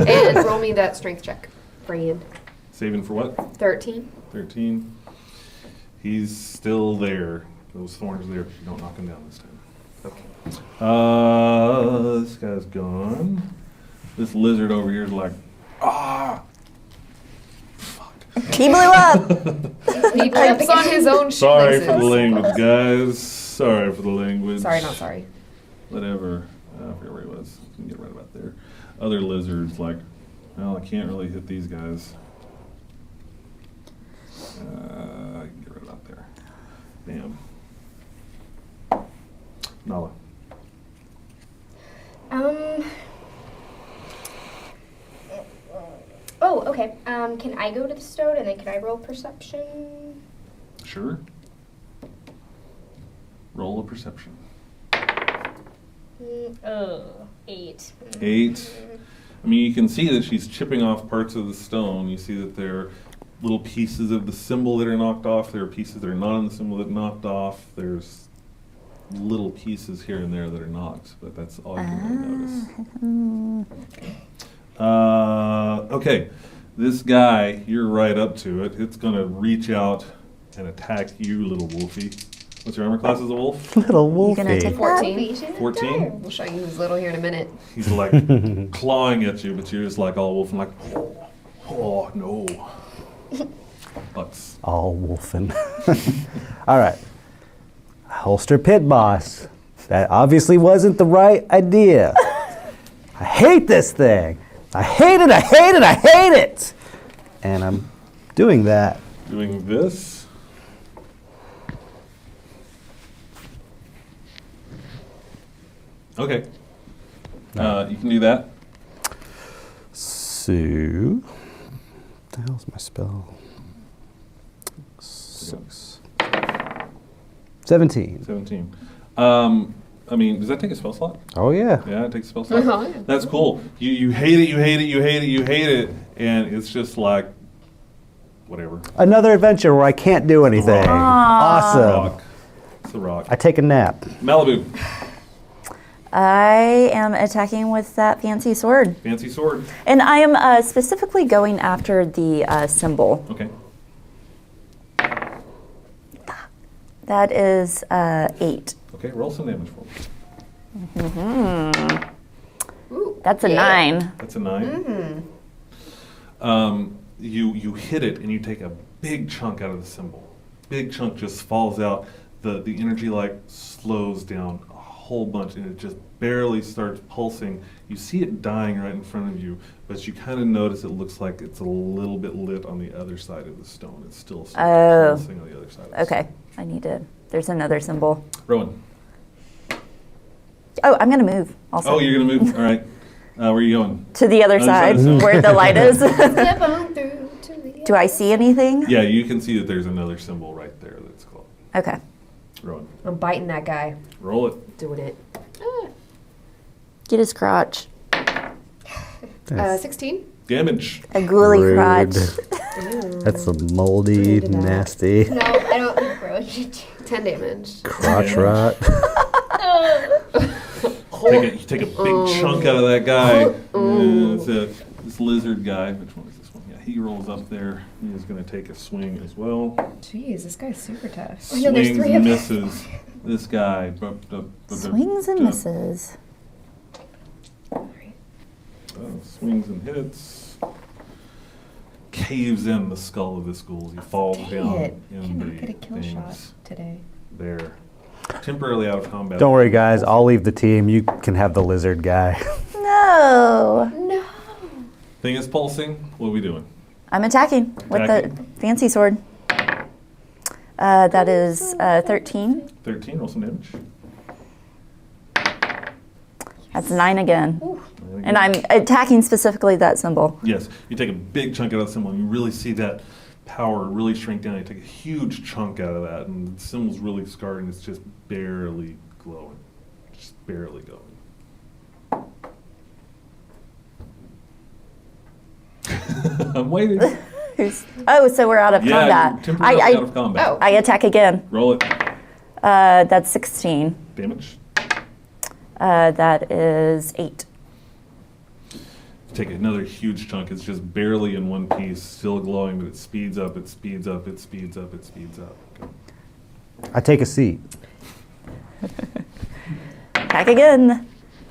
And roll me that strength check, friend. Saving for what? 13. 13. He's still there. Those thorns are there, but you don't knock him down this time. Okay. This guy's gone. This lizard over here is like, ah! He blew up. He clips on his own Sorry for the shoelaces. language, guys. Sorry for the language. Sorry, not sorry. Whatever. I forget where he was. You can get right about there. Other lizards, like, well, I can't really hit these guys. I can get right about there. Bam. Nala. Oh, okay. Can I go to the stone and then can I roll perception? Sure. Roll a perception. 8. 8. I mean, you can see that she's chipping off parts of the stone. You see that there are little pieces of the symbol that are knocked off. There are pieces that are not in the symbol that are knocked off. There's little pieces here and there that are knocked, but that's all you can really notice. Okay, this guy, you're right up to it. It's going to reach out and attack you, little wolfie. What's your armor class as a wolf? Little You gonna wolfie. take 14. 14? We'll show you who's little here in a minute. He's like clawing at you, but you're just like all wolf and like, oh no. Butts. All wolfing. All right. Holster pit boss. That obviously wasn't the right idea. I hate this thing. I hate it, I hate it, I hate it. And I'm doing that. Doing this. Okay. You can do that. So, what the hell's my spell? 6. 17. 17. I mean, does that take a spell slot? Oh yeah. Yeah, it takes a spell slot. Oh, yeah. That's cool. You hate it, you hate it, you hate it, you hate it, and it's just like, whatever. Another adventure where I can't do anything. rock. Awesome. Rock. It's a rock. I take a nap. Malibu. I am attacking with that fancy sword. Fancy sword. And I am specifically going after the symbol. Okay. That is 8. Okay, roll some damage for me. Ooh, That's a yeah. 9. That's a 9. You hit it and you take a big chunk out of the symbol. Big chunk just falls out. The energy like slows down a whole bunch and it just barely starts pulsing. You see it dying right in front of you, but you kind of notice it looks like it's a little bit lit on the other side of the stone. It's still sort of pulsing on the other side of the Okay, I need to. There's another symbol. stone. Rowan. Oh, I'm going to move also. Oh, you're going to move? All right. Where are you going? To the other Other side side of the stone. where the light is. Step on through to the Do I see anything? Yeah, you can see that there's another symbol right there that's called. Okay. Rowan. I'm biting that guy. Roll it. Doing it. Get his crotch. 16. Damage. A ghouly Rude. Ooh. crotch. That's a moldy, Rude enough. nasty No, I don't think Rowan should do 10 damage. crotch rot. You take a big chunk out of that guy. Yeah, it's this lizard guy. Which one is this one? Yeah, he rolls up there. He is going to take a swing as well. Jeez, this guy's super tough. I know there's Swings three and of them. misses. This guy. Swings and misses. Swings and hits. Caves in the skull of this ghoul. He falls Dang down it. in Cannot the get a kill shot things today. there. Temporarily out of combat. Don't worry, guys. I'll leave the team. You can have the lizard guy. No. No. Thing is pulsing. What are we doing? I'm attacking with the Attacking. fancy sword. That is 13. 13. Roll some damage. That's 9 again. Ooh. And I'm attacking specifically that symbol. Yes, you take a big chunk out of the symbol, and you really see that power really shrink down. You take a huge chunk out of that, and the symbol's really scarred, and it's just barely glowing. Just barely going. I'm waiting. Oh, so we're out of Yeah, you're combat. temporarily out of combat. Oh. I attack again. Roll it. That's 16. Damage. That is 8. Take another huge chunk. It's just barely in one piece, still glowing, but it speeds up, it speeds up, it speeds up, it speeds up. Okay. I take a seat. Attack again.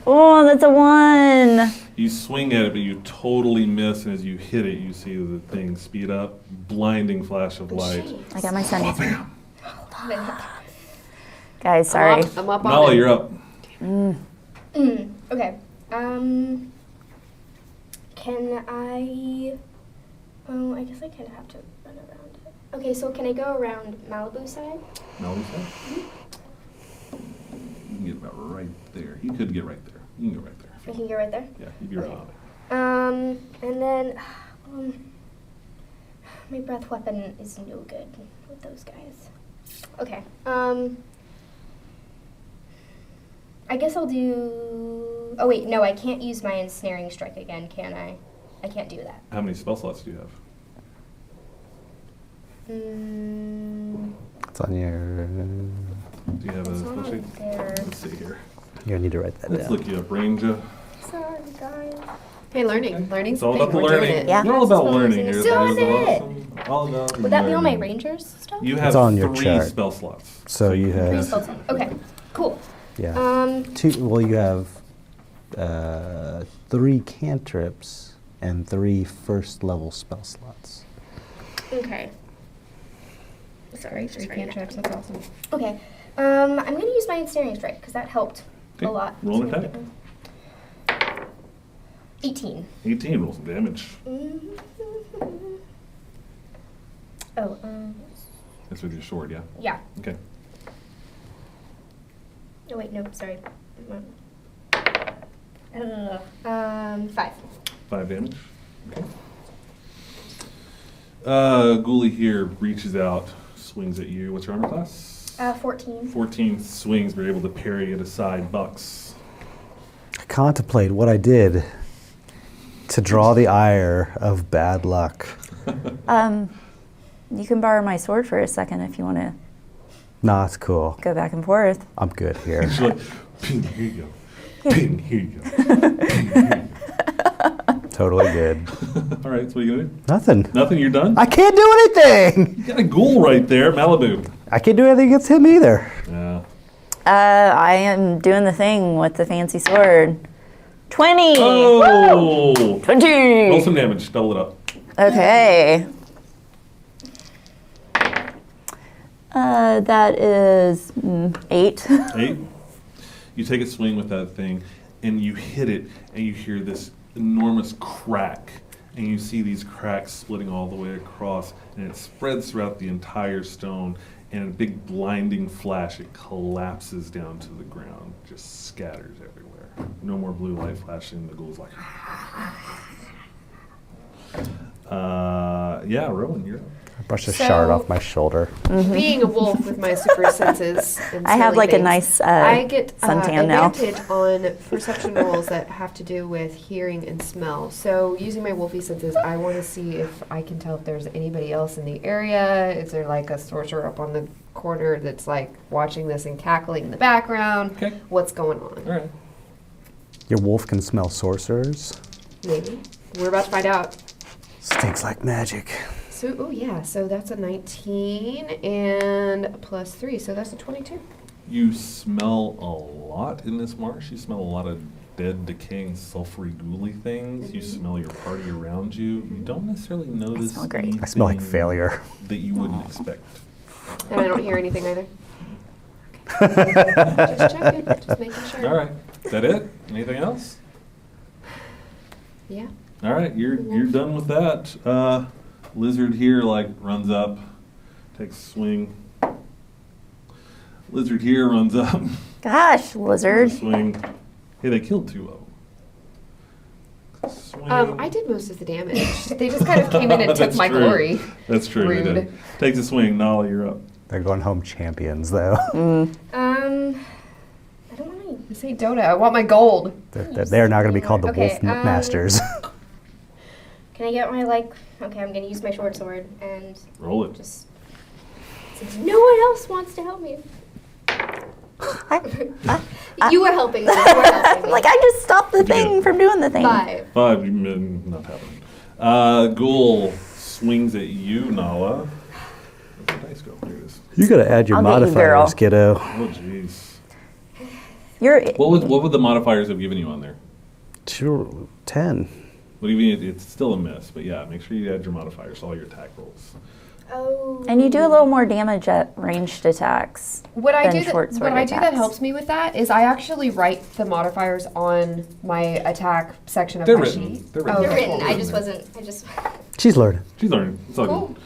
Oh, that's a 1. You swing at it, but you totally miss, and as you hit it, you see the thing speed up, blinding flash of light. I got my sunny. Bam! Guys, sorry. I'm up on Nala, it. you're up. Okay. Can I? Oh, I guess I kind of have to run around it. Okay, so can I go around Malibu side? Melody side? You can get about right there. You could get right there. You can go right there. I can get right there. Yeah, you'd be right Okay. on it. And then my breath weapon is no good with those guys. Okay. I guess I'll do. Oh wait, no, I can't use my ensnaring strike again, can I? I can't do that. How many spell slots do you have? It's on your. Do you have a It's spell not sheet? there. Let's see here. You need to write that Let's down. look you up. Ranger. Sorry, guys. Hey, learning. Learning's It's all the about thing. the We're doing learning. it. Yeah. You're all about That's what learning I'm here. saying. That is Doing it. awesome. All about Would that be all my learning. rangers stuff? You have It's on your 3 chart. spell slots. So you Three have. spell slots. Okay, cool. Yeah. Well, you have 3 cantrips and 3 first level spell slots. Okay. Sorry, Three just writing cantrips. that That's awesome. down. Okay. I'm gonna use my ensnaring strike because that helped Okay, a lot. roll an attack. 18. 18. Roll some damage. Oh, That's with your sword, yeah? yeah. Okay. Oh wait, no, sorry. 5. 5 damage. Okay. Ghoulie here reaches out, swings at you. What's your armor class? 14. 14 swings, but you're able to parry it aside. Bucks. I contemplate what I did to draw the ire of bad luck. You can borrow my sword for a second if you want to Nah, it's cool. go back and forth. I'm good here. She's like, ping, here you go. Ping, here you go. Ping, here you go. Totally good. All right, so what are you going to do? Nothing. Nothing, you're done? I can't do anything. You got a ghoul right there, Malibu. I can't do anything against him either. Yeah. I am doing the thing with the fancy sword. 20! Oh! 20! Roll some damage, double it up. Okay. That is 8. 8. You take a swing with that thing, and you hit it, and you hear this enormous crack, and you see these cracks splitting all the way across, and it spreads throughout the entire stone, and in a big blinding flash, it collapses down to the ground, just scatters everywhere. No more blue light flashing, the ghoul's like... yeah, Rowan, you're up. I brushed a So- shard off my shoulder. Being a wolf with my super senses, and I have smelling like a things, nice I get suntan now. advantage on perception rolls that have to do with hearing and smell. So using my wolfy senses, I want to see if I can tell if there's anybody else in the area. Is there like a sorcerer up on the corner that's like watching this and cackling in the background? Okay. What's going on? All right. Your wolf can smell sorcerers. Maybe. We're about to find out. Stinks like magic. So, oh yeah, so that's a 19 and a plus 3, so that's a 22. You smell a lot in this marsh. You smell a lot of dead, decaying, sulfury, ghouly things. You smell your party around you. You don't necessarily notice smell great. I smell like anything failure. that you wouldn't expect. And I don't hear anything either. Just checking, just making sure. All right, is that it? Anything else? Yeah. All right, you're done with that. Lizard here like runs up, takes a swing. Lizard here runs up, Gosh, lizard. swing. Hey, they killed 2 of them. Swing. I did most of the damage. They just kind of came in and took That's my true. glory. That's true. They Rude. did. Takes a swing. Nala, you're up. They're going home champions, though. I don't want to. Say Dota, I want my gold. They're not going to be called the Okay, Wolf Masters. Can I get my Okay, I'm gonna use my short sword and Roll it. just. Since no one else wants to help me. You were helping me. You were helping me. Like, I just stopped the What'd you thing get? from doing the thing. 5. 5, not happening. Ghoul swings at you, Nala. Where'd the dice go? Here it is. You got to add your I'll get you, girl. modifiers, kiddo. Oh, jeez. You're What would the modifiers have given you on there? 10. What do you mean? It's still a miss, but yeah, make sure you add your modifiers to all your attack rolls. Oh. and you do a little more damage at ranged attacks. What I than do, short sword what I do that attacks. helps me with that is I actually write the modifiers on my attack section of They're my written. sheet. They're written. They're Okay, written. cool. I just wasn't. I just. She's learning. She's learning. It's all Cool.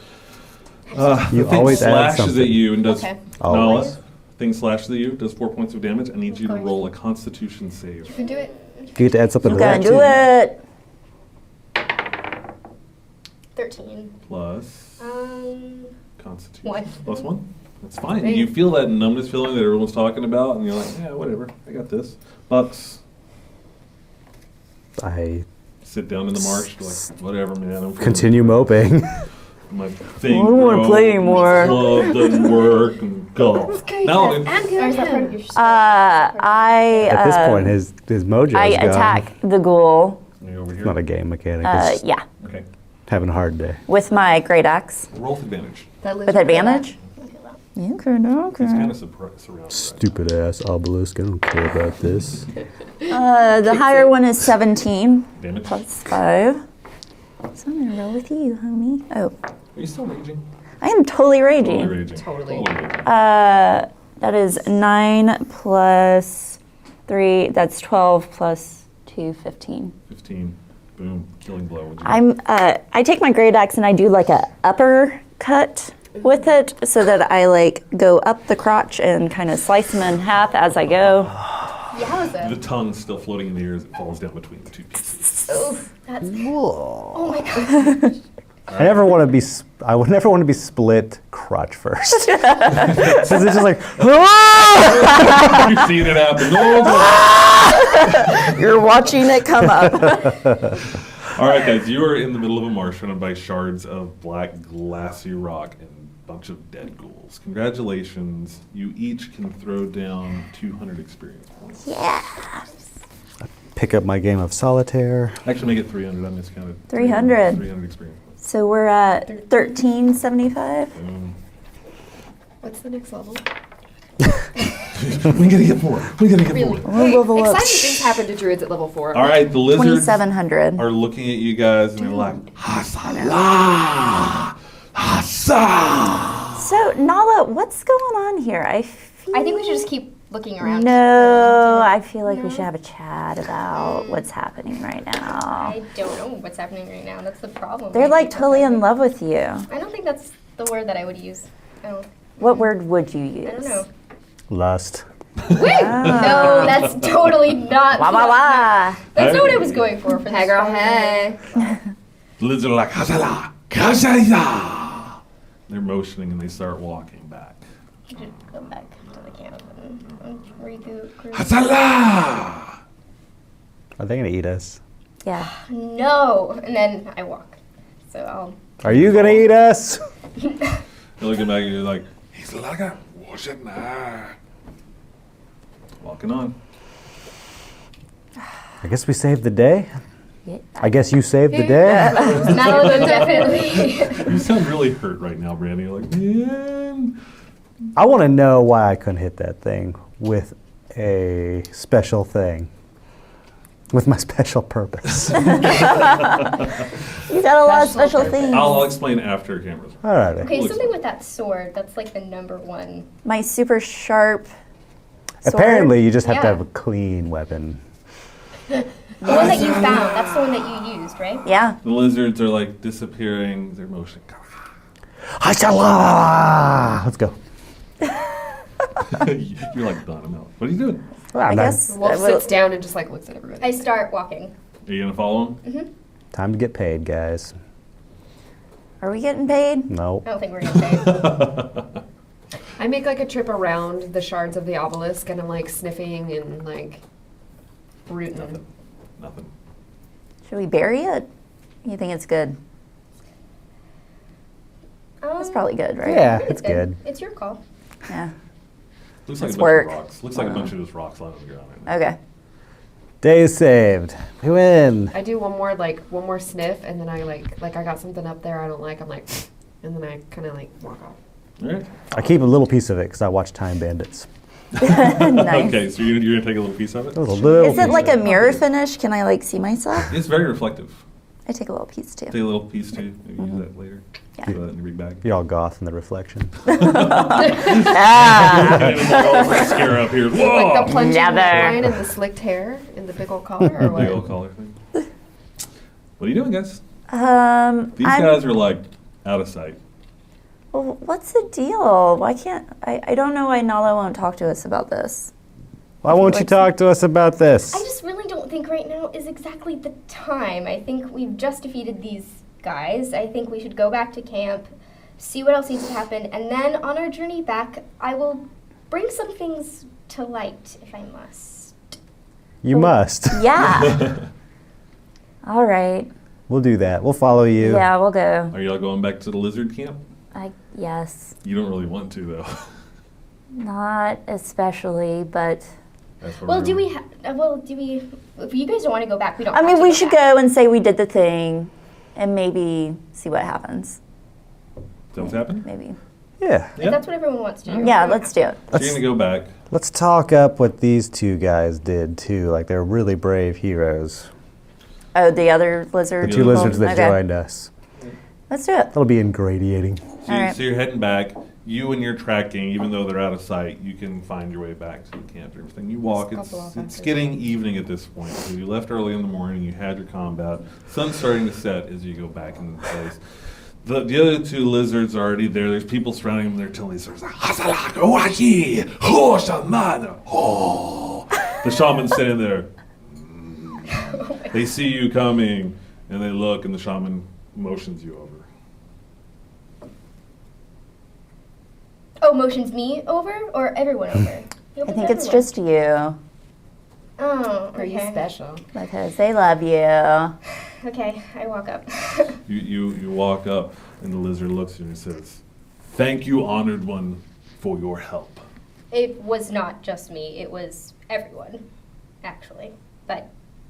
good. You The thing always add slashes something. at you and does. Okay. Nala, Always. thing slashes at you, does 4 points of damage. I need you to course. roll a Constitution save. You can do it. You get to add something You to gotta that, do too. it. 13. Plus Constitution. 1. Plus 1. That's fine. Great. You feel that numbness feeling that everyone's talking about, and you're like, yeah, whatever. I got this. Bucks. I Sit down in the marsh, like, whatever, man. I'm feeling continue moping. My thing. I don't wanna play anymore. Club doesn't work and golf. No, Or is that part of your spell? I At this point, his mojo's I gone. attack the ghoul. you over It's here. not a game mechanic. It's just Yeah, Okay. having a hard day. with my great axe Roll with advantage. That with advantage. Okay, well. You can, He's kind okay. of surrounded. Stupid ass obelisk. I don't care about this. The higher one is 17 Damage. plus 5. So I'm gonna roll with you, homie. Oh, Are you still raging? I am totally raging. Totally raging. Totally. raging. That is 9 plus 3. That's 12 plus 2, 15. 15. Boom. Killing blow. What'd you I'm. I take my great axe and I do like a upper cut with it, so that I like go up the crotch and kind of slice them in half as I go. Yowza. The tongue's still floating in the air as it falls down between the two pieces. Oof, that's. Oh my god. I never want to be. I would never want to be split crotch first. Since it's just like, "Ah!" You've seen it happen. Oh, You're watching it come up. all right, guys. You are in the middle of a marsh surrounded by shards of black glassy rock and a bunch of dead ghouls. Congratulations. You each can throw down 200 experience points. Pick up my game of solitaire. Actually, make it 300. I miscounted. 300. 300 experience points. So we're at 1375. Boom. What's the next level? We gotta get more. We gotta get more. We'll level up. Exciting things happen to druids at level 4. All right, the lizards 2700. are looking at you guys and they're like, Hasala! Hasa! So Nala, what's going on here? I feel. I think we should just keep looking around. No, I feel like we should have a chat about what's happening right now. I don't know what's happening right now. That's the problem. They're I like think that's totally in happening. love with you. I don't think that's the word that I would use. What word would you use? I don't know. Lust. No, that's totally not. Wah wah wah. That's not what I was going for. For Hey this girl, one. hey. The lizards are like, Hasala! Kasaya! They're motioning and they start walking back. We should go back to the camp and regroup. Hasala! Are they gonna eat us? Yeah. No, and then I walk. So I'll. Are you gonna eat us? You're looking back and you're like, he's like a washana. Walking on. I guess we saved the day. Yeah. I guess you saved the day. Malibu, definitely. You sound really hurt right now, Brandy. You're like, man. I want to know why I couldn't hit that thing with a special thing. With my special purpose. You got a lot of special things. I'll explain after cameras. All right. Okay, We'll something with that sword. That's like the number one. My super sharp sword. Apparently, you just have to Yeah. have a clean weapon. The one that you found. That's the one that you used, right? Yeah. The lizards are like disappearing. Their motion. Let's go. You're like, done. I'm out. What are you doing? Well, I I'm not- guess. The wolf that will- sits down and just like looks at everybody. I start walking. Are you gonna follow him? Time to get paid, guys. Are we getting paid? No. I don't think we're gonna say. I make like a trip around the shards of the obelisk and I'm like sniffing and like rooting. Nothing. Should we bury it? You think it's good? It's probably good, right? Yeah, I think it's good. It's your call. Yeah. Looks like It's a bunch work. of rocks. Looks like a bunch of just rocks lying on the ground. Right now. Okay. Day is saved. We win. I do one more sniff and then I like I got something up there I don't like. I'm like, and then I kind of like walk off. All right. I keep a little piece of it because I watch Time Bandits. Nice. Okay, so you're gonna take a little piece of it. It was a little Is it piece like of a mirror finish? Can I like see myself? It's very reflective. I take a little piece too. Take a little piece too. Maybe use that later. Yeah. Throw that in your big bag. You're all goth in the reflection. Scare up here. Like Whoa! the plunging Never. line and the slicked hair and the big old collar or Big old what? collar thing. What are you doing, guys? These I'm- guys are like out of sight. Well, what's the deal? Why can't I don't know why Nala won't talk to us about this. Why won't you talk to us about this? I just really don't think right now is exactly the time. I think we've just defeated these guys. I think we should go back to camp, see what else needs to happen, and then on our journey back, I will bring some things to light if I must. You must. Yeah. All right. We'll do that. We'll follow you. Yeah, we'll go. Are y'all going back to the lizard camp? Yes. You don't really want to, though. Not especially, but That's what Well, we're do doing. we? If you guys don't want to go back, we don't. I have mean, to we should back. go and say we did the thing and maybe see what happens. Is that what's happening? Maybe. Yeah. If that's what everyone wants to do. Yeah, let's do it. So you're gonna go back. Let's talk up what these two guys did too. Like they're really brave heroes. Oh, the other lizard. The two people? lizards that Okay. joined us. Let's do it. That'll be ingratiating. So, All right. so you're heading back. You and your tracking, even though they're out of sight, you can find your way back to the camp and everything. You walk. Just couple off It's after. getting evening at this point. So you left early in the morning. You had your combat. Sun's starting to set as you go back into the place. The other two lizards are already there. There's people surrounding them. They're telling these lizards, "Hasalak, oaki, ho, shaman, ho." The shaman's standing there. They see you coming, and they look, and the shaman motions you over. Oh, motions me over or everyone over? I think it's just you Oh, Are you okay. special? because they love you. Okay, I walk up. You walk up, and the lizard looks at you and says, "Thank you, honored one, for your help." It was not just me; it was everyone, actually. But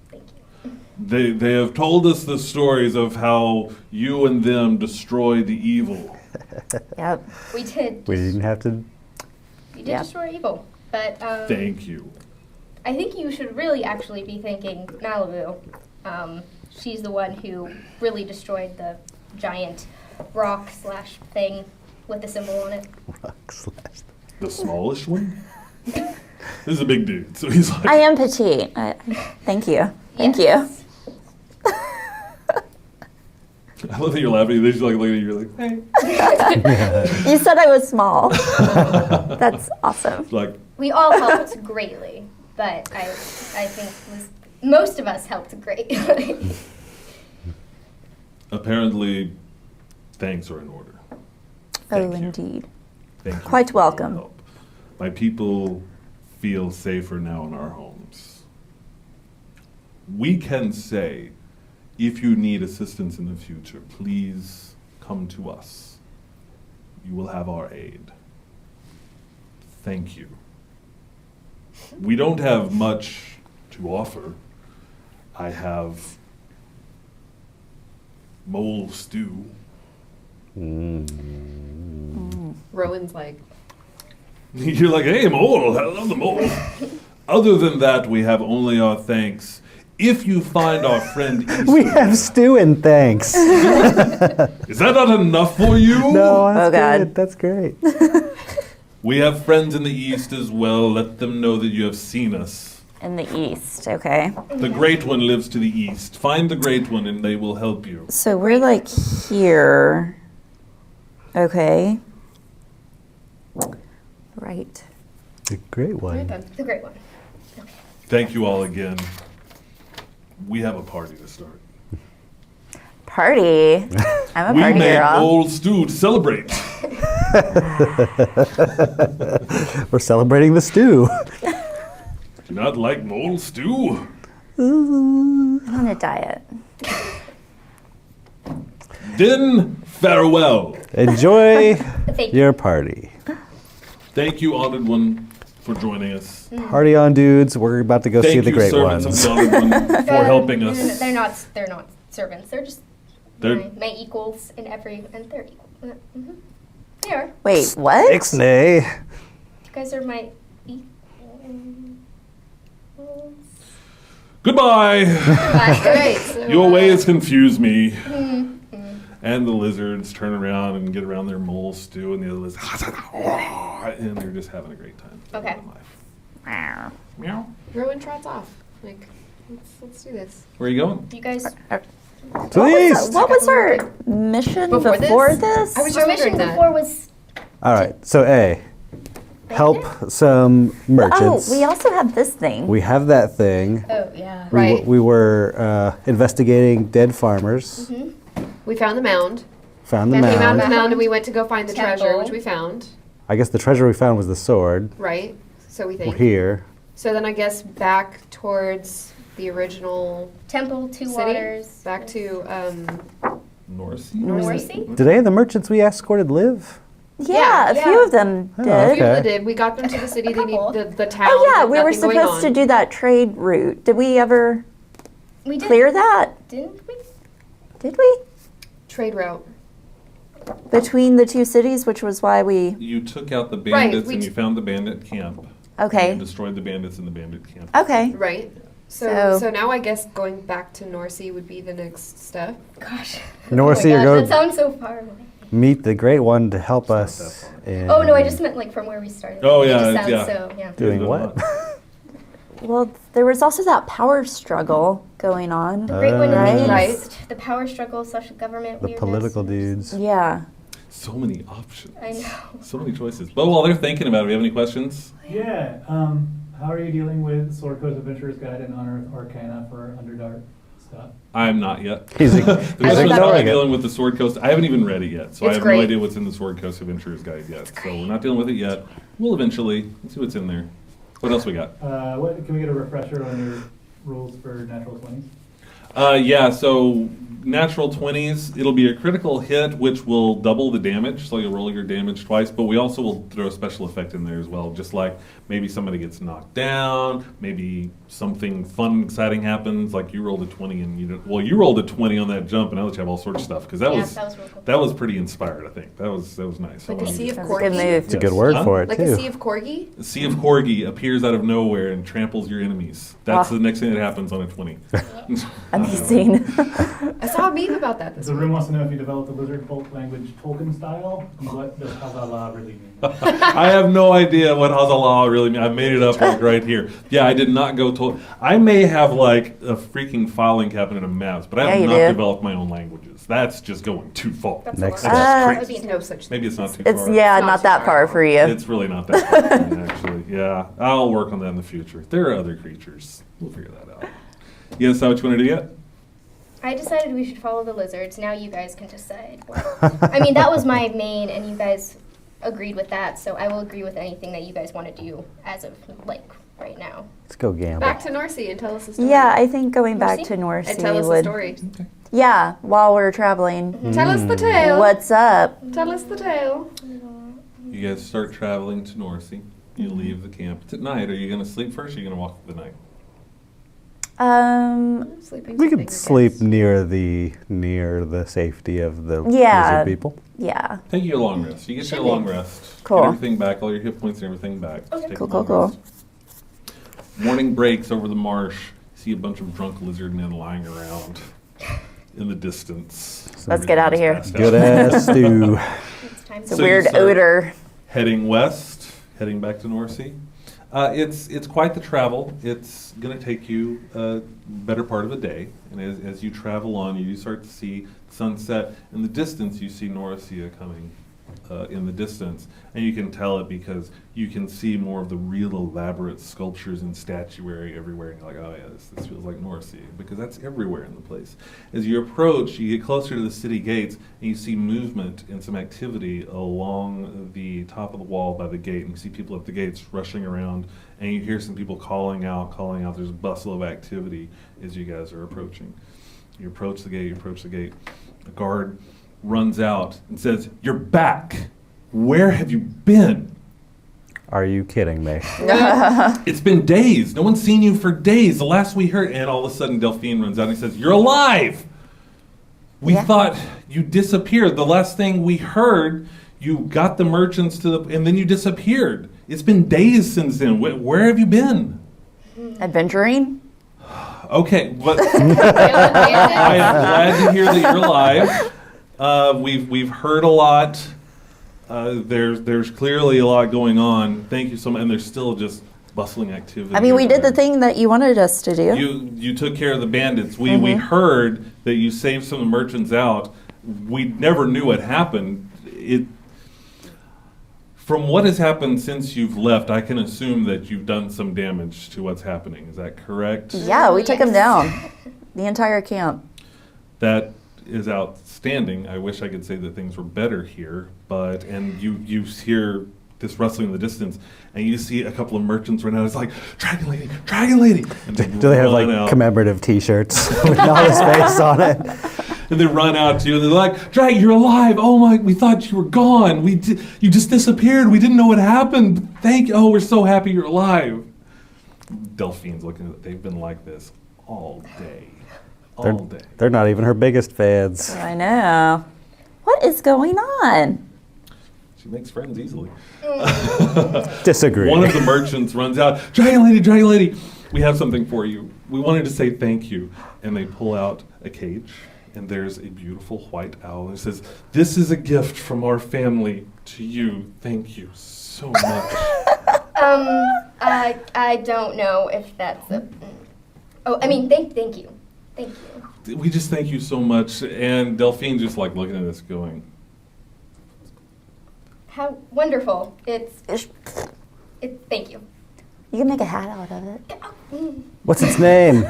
thank you. They have told us the stories of how you and them destroyed the evil. Yep. We did. We didn't have to. We did Yeah. destroy evil, but Thank you. I think you should really actually be thanking Malibu. She's the one who really destroyed the giant rock slash thing with the symbol on it. The smallest one? This is a big dude, so he's like, I am petite. Thank you. Thank Yes. I love that you're laughing. They're just like looking at you, you're like, hey. you. You said I was small. That's awesome. It's like, We all helped greatly, but I think most of us helped greatly. apparently, thanks are in order. Oh, Thank you. indeed. Thank you Quite for your welcome. help. My people feel safer now in our homes. We can say, if you need assistance in the future, please come to us. You will have our aid. Thank you. We don't have much to offer. I have mole stew. Rowan's like, You're like, hey, mole, I love the mole. Other than that, we have only our thanks. If you find our friend Easter, We have stew and thanks. is that not enough for you? No, that's Oh, God. good. That's great. We have friends in the East as well. Let them know that you have seen us. In the east, okay. The Great One lives to the East. Find the Great One and they will help you. So we're like here. Okay. Right. A great right one. then. The great one. Thank you all again. We have a party to start. Party. I'm a We party made girl. mole stew to celebrate. We're celebrating the stew. Do you not like mole stew? I'm on a diet. Then farewell. Enjoy Thank you. your party. Thank you, Honored One, for joining us. Party on, dudes. We're about to go see Thank the you, great servants ones. of the Honored One, for helping No, us. They're not servants. They're just They're- my equals in every, and they're equal. Mm-hmm. They are. Wait, what? Ixnay. You guys are my equals. Goodbye. All right. So, Your ways confuse me. And the lizards turn around and get around their mole stew, and the other lizards, and they're just having a great time. Okay. Meow. Meow. Rowan trots off. Like, let's do this. Where are you going? You guys. To the east. What was our mission Before before this? this? I was Our just mission wondering that. before was. All right. So A, help some Oh, merchants. we also have this thing. We have that thing. Oh yeah. Right. We were investigating dead farmers. We found the mound. Found the We found mound. the mound and we went to go find the treasure, Temple. which we found. I guess the treasure we found was the sword. Right. So we We're think. here. So then I guess back towards the original Temple, Two city. Waters. Back to Norse? Norsey. Did any of the merchants we escorted live? Yeah, a Yeah. few of them Oh, did. a few of Okay. them did. We got them to the city. They need Couple. the town. Oh yeah, with we were nothing going supposed to on. do that trade route. Did we ever We did. clear that? Didn't we? Did we? Trade route. Between the two cities, which was why we. You took out the bandits we and t- you found the bandit camp. Okay. And destroyed the bandits in the bandit camp. Okay. Right. So So- now I guess going back to Norsey would be the next step. Gosh. Norsey, oh you're my going gosh, that sounds so far away. meet the great one to help not us. that far. In Oh no, I just meant like from where we started. Oh, It yeah, just sounds yeah. so yeah. doing Doing what? Well, there was also that power struggle going on. The great one in the Right. east, the power struggle / government The weirdness. political dudes. Yeah. So many options. I know. So many choices. But while they're thinking about it, do you have any questions? Yeah. How are you dealing with Sword Coast Adventurer's Guide and Unearthed Arcana for Underdark stuff? I'm not yet. He's There's I just love that not book. dealing with the Sword Coast. I haven't even read it yet, so I It's have great. no idea what's in the Sword Coast Adventurer's Guide yet. So we're not dealing with it yet. We'll eventually. Let's see what's in there. What else we got? What can we get a refresher on your rules for natural 20s? Yeah, so natural 20s, it'll be a critical hit, which will double the damage, so you'll roll your damage twice, but we also will throw a special effect in there as well, just like maybe somebody gets knocked down, maybe something fun, exciting happens, like you rolled a 20 and you rolled a 20 on that jump, and I let you have all sorts of stuff, because that Yeah, was that was real cool. that was pretty inspired, I think. That was nice. Like a sea of That's a good corgi. move. It's a good word Huh? for it, Like too. a sea of corgi. A sea of Corgi appears out of nowhere and tramples your enemies. That's Ah. the next thing that happens on a 20. Amazing. I saw a meme about that this The room week. wants to know if you developed the lizard folk language Tolkien style. And what does Hazala really mean? I have no idea what Hazala really means. I made it up like right here. Yeah, I did not go to. I may have like a freaking filing cabinet of maps, but I Yeah, have you not do. developed my own languages. That's just going too far. That's Next a lot. step. That would be There's no such thing. Maybe it's not too It's far. yeah, Not not too that far. far for you. It's really not that far, actually. Yeah, I'll work on that in the future. There are other creatures. We'll figure that out. You guys decide what you want to do yet? I decided we should follow the lizards. Now you guys can decide. I mean, that was my main, and you guys agreed with that, so I will agree with anything that you guys want to do as of like right now. Let's go gamble. Back to Norsey and tell us the story. Yeah, I think going back Norsey? to Norsey And tell us the would. story. Yeah, while we're traveling. Tell us the tale. What's up? Tell us the tale. You guys start traveling to Norsey. You leave the camp. It's at night. Are you going to sleep first or are you going to walk through the night? Sleeping We some could bigger sleep guests. near the safety of the Yeah. lizard people. Yeah. Take your long rest. You get your Should long be. rest. Cool. Get everything back, all your hit points and everything back. Just take Cool, a cool, long cool. rest. Morning breaks over the marsh. See a bunch of drunk lizard men lying around in the distance. Let's get outta here. Passed Good out. ass stew. It's time It's to a So you weird start- odor. Heading west, heading back to Norsey. It's quite the travel. It's going to take you a better part of a day. And as you travel on, you start to see sunset. In the distance, you see Norcia coming in the distance. And you can tell it because you can see more of the real elaborate sculptures and statuary everywhere. And you're like, oh yeah, this feels like Norcia, because that's everywhere in the place. As you approach, you get closer to the city gates, and you see movement and some activity along the top of the wall by the gate. And you see people at the gates rushing around, and you hear some people calling out. There's a bustle of activity as you guys are approaching. You approach the gate, A guard runs out and says, "You're back. Where have you been?" Are you kidding me? It's been days. No one's seen you for days. The last we heard, and all of a sudden Delphine runs out and he says, "You're alive. We Yeah. thought you disappeared. The last thing we heard, you got the merchants and then you disappeared. It's been days since then. Where have you been?" Adventuring? Okay, but I am glad to hear that you're alive. We've heard a lot. There's clearly a lot going on. Thank you so much. And there's still just bustling activity. I mean, we did the everywhere. thing that you wanted us to do. You took care of the bandits. We heard that you saved some of the merchants out. We never knew what happened. From what has happened since you've left, I can assume that you've done some damage to what's happening. Is that correct? Yeah, we took him Yes. down. The entire camp. That is outstanding. I wish I could say that things were better here, and you hear this rustling in the distance, and you see a couple of merchants run out. It's like, "Dragon lady, dragon lady!" And Do they have run like out. commemorative T-shirts with all his face on it? And they run out to you, and they're like, "Dragon, you're alive! Oh my, we thought you were gone. You just disappeared. We didn't know what happened. Thank you. Oh, we're so happy you're alive." Delphine's looking at it. They've been like this all day. All day. They're not even her biggest fans. I know. What is going on? She makes friends easily. Disagree. One of the merchants runs out, Dragon lady, we have something for you. We wanted to say thank you." And they pull out a cage, and there's a beautiful white owl. And it says, "This is a gift from our family to you. Thank you so much." I don't know if that's a. Oh, I mean, thank you. Thank you. We just thank you so much. And Delphine just like looking at us going, How wonderful. Thank you. You can make a hat out of it. What's its name?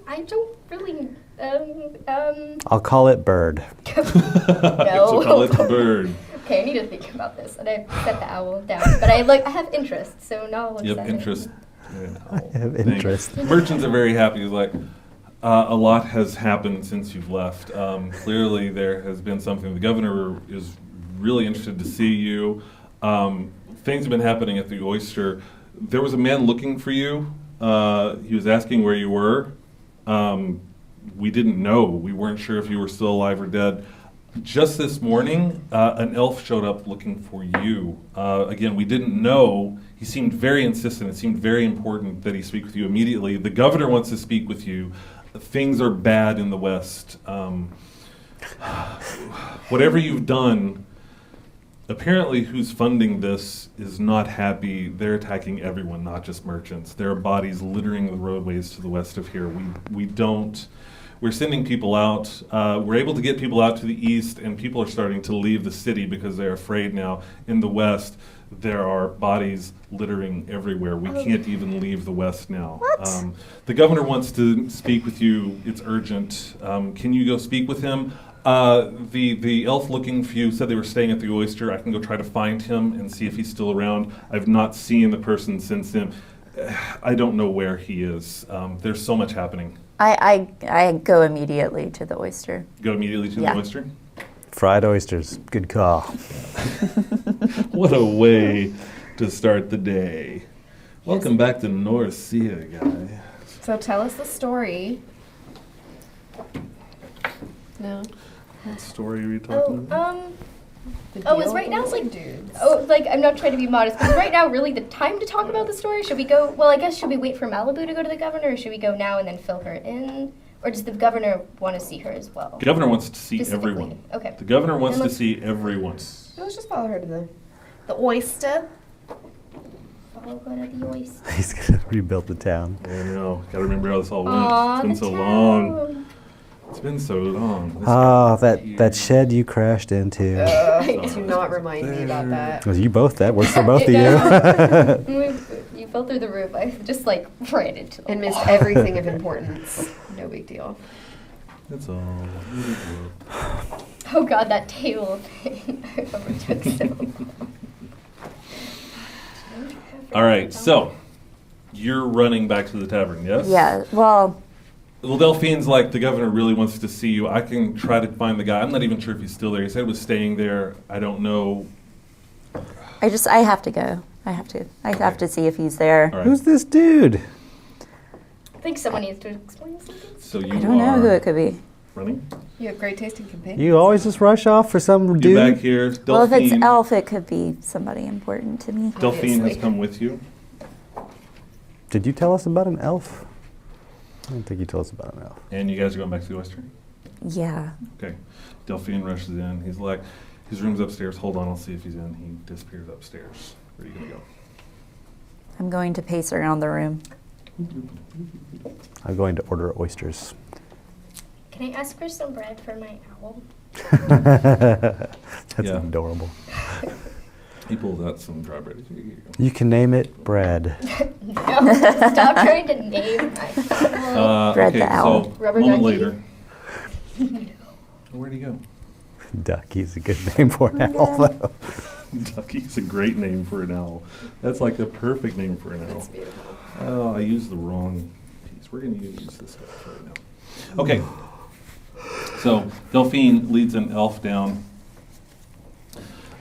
I don't really, I'll call it Bird. so call it the bird. Okay, I need to think about this. And I set the owl down. But I have interest, so now I'll You set have it. interest. I have interest. Merchants are very happy. It's like, a lot has happened since you've left. Clearly, there has been something. The governor is really interested to see you. Things have been happening at the Oyster. There was a man looking for you. He was asking where you were. We didn't know. We weren't sure if you were still alive or dead. Just this morning, an elf showed up looking for you. Again, we didn't know. He seemed very insistent. It seemed very important that he speak with you immediately. The governor wants to speak with you. Things are bad in the West. Whatever you've done, apparently who's funding this is not happy. They're attacking everyone, not just merchants. There are bodies littering the roadways to the west of here. We're sending people out. We're able to get people out to the east, and people are starting to leave the city because they're afraid now. In the west, there are bodies littering everywhere. We can't even leave the west now. What? The governor wants to speak with you. It's urgent. Can you go speak with him? The elf looking for you said they were staying at the Oyster. I can go try to find him and see if he's still around. I've not seen the person since then. I don't know where he is. There's so much happening. I go immediately to the Oyster. Go immediately to Yeah. the Oyster? Fried oysters. Good call. What a way to start the day. Welcome back to Norcia, guy. So tell us the story. No. What story are we talking about? Is right now like I'm not trying to be modest, but is right now really the time to talk about the story? Should we go? Well, I guess should we wait for Malibu to go to the governor, or should we go now and then fill her in, or does the governor want to see her as well? The governor wants to see Specifically. everyone. Okay. The governor wants And to see everyone. Let's just follow her to the oyster. Follow her to the oyster. He's gonna rebuild the town. I know. Gotta remember how this all went. Aw, It's been the so long. town. It's been so long. This Oh, guy that here. shed you crashed into. Do not remind me about that. Well, you both, that works for both of I you. know. You fell through the roof. I just like ran into the And missed wall. everything of importance. No big deal. That's all. Oh god, that table thing. I remember took so long. All right, so you're running back to the tavern, yes? Yeah, well, Well, Delphine's like, the governor really wants to see you. I can try to find the guy. I'm not even sure if he's still there. He said he was staying there. I don't know. I have to go. I have to see if he's there. All right. Who's this dude? I think someone needs to explain something. So you I don't know who are it could be. running. You have great taste in companions. You always just rush off for some You're back dude? here. Well, if it's Delphine, Elf, it could be somebody important to me. Delphine has Obviously. come with you. Did you tell us about an elf? I don't think you told us about an elf. And you guys are going back to the Western. Yeah. Okay. Delphine rushes in. He's like, his room's upstairs. Hold on, I'll see if he's in. He disappears upstairs. Where are you going to go? I'm going to pace around the room. I'm going to order oysters. Can I ask for some bread for my owl? That's Yeah. adorable. He pulls out some dry bread. Here you go. You can name it bread. No, stop trying to name my owl. Bread okay, the owl. so Rubber a moment ducky? later. Where'd he go? Ducky's a good name for an owl, though. Ducky's a great name for an owl. That's like the perfect name for an owl. It's beautiful. Oh, I used the wrong piece. We're going to use this guy right now. Okay. So Delphine leads an elf down.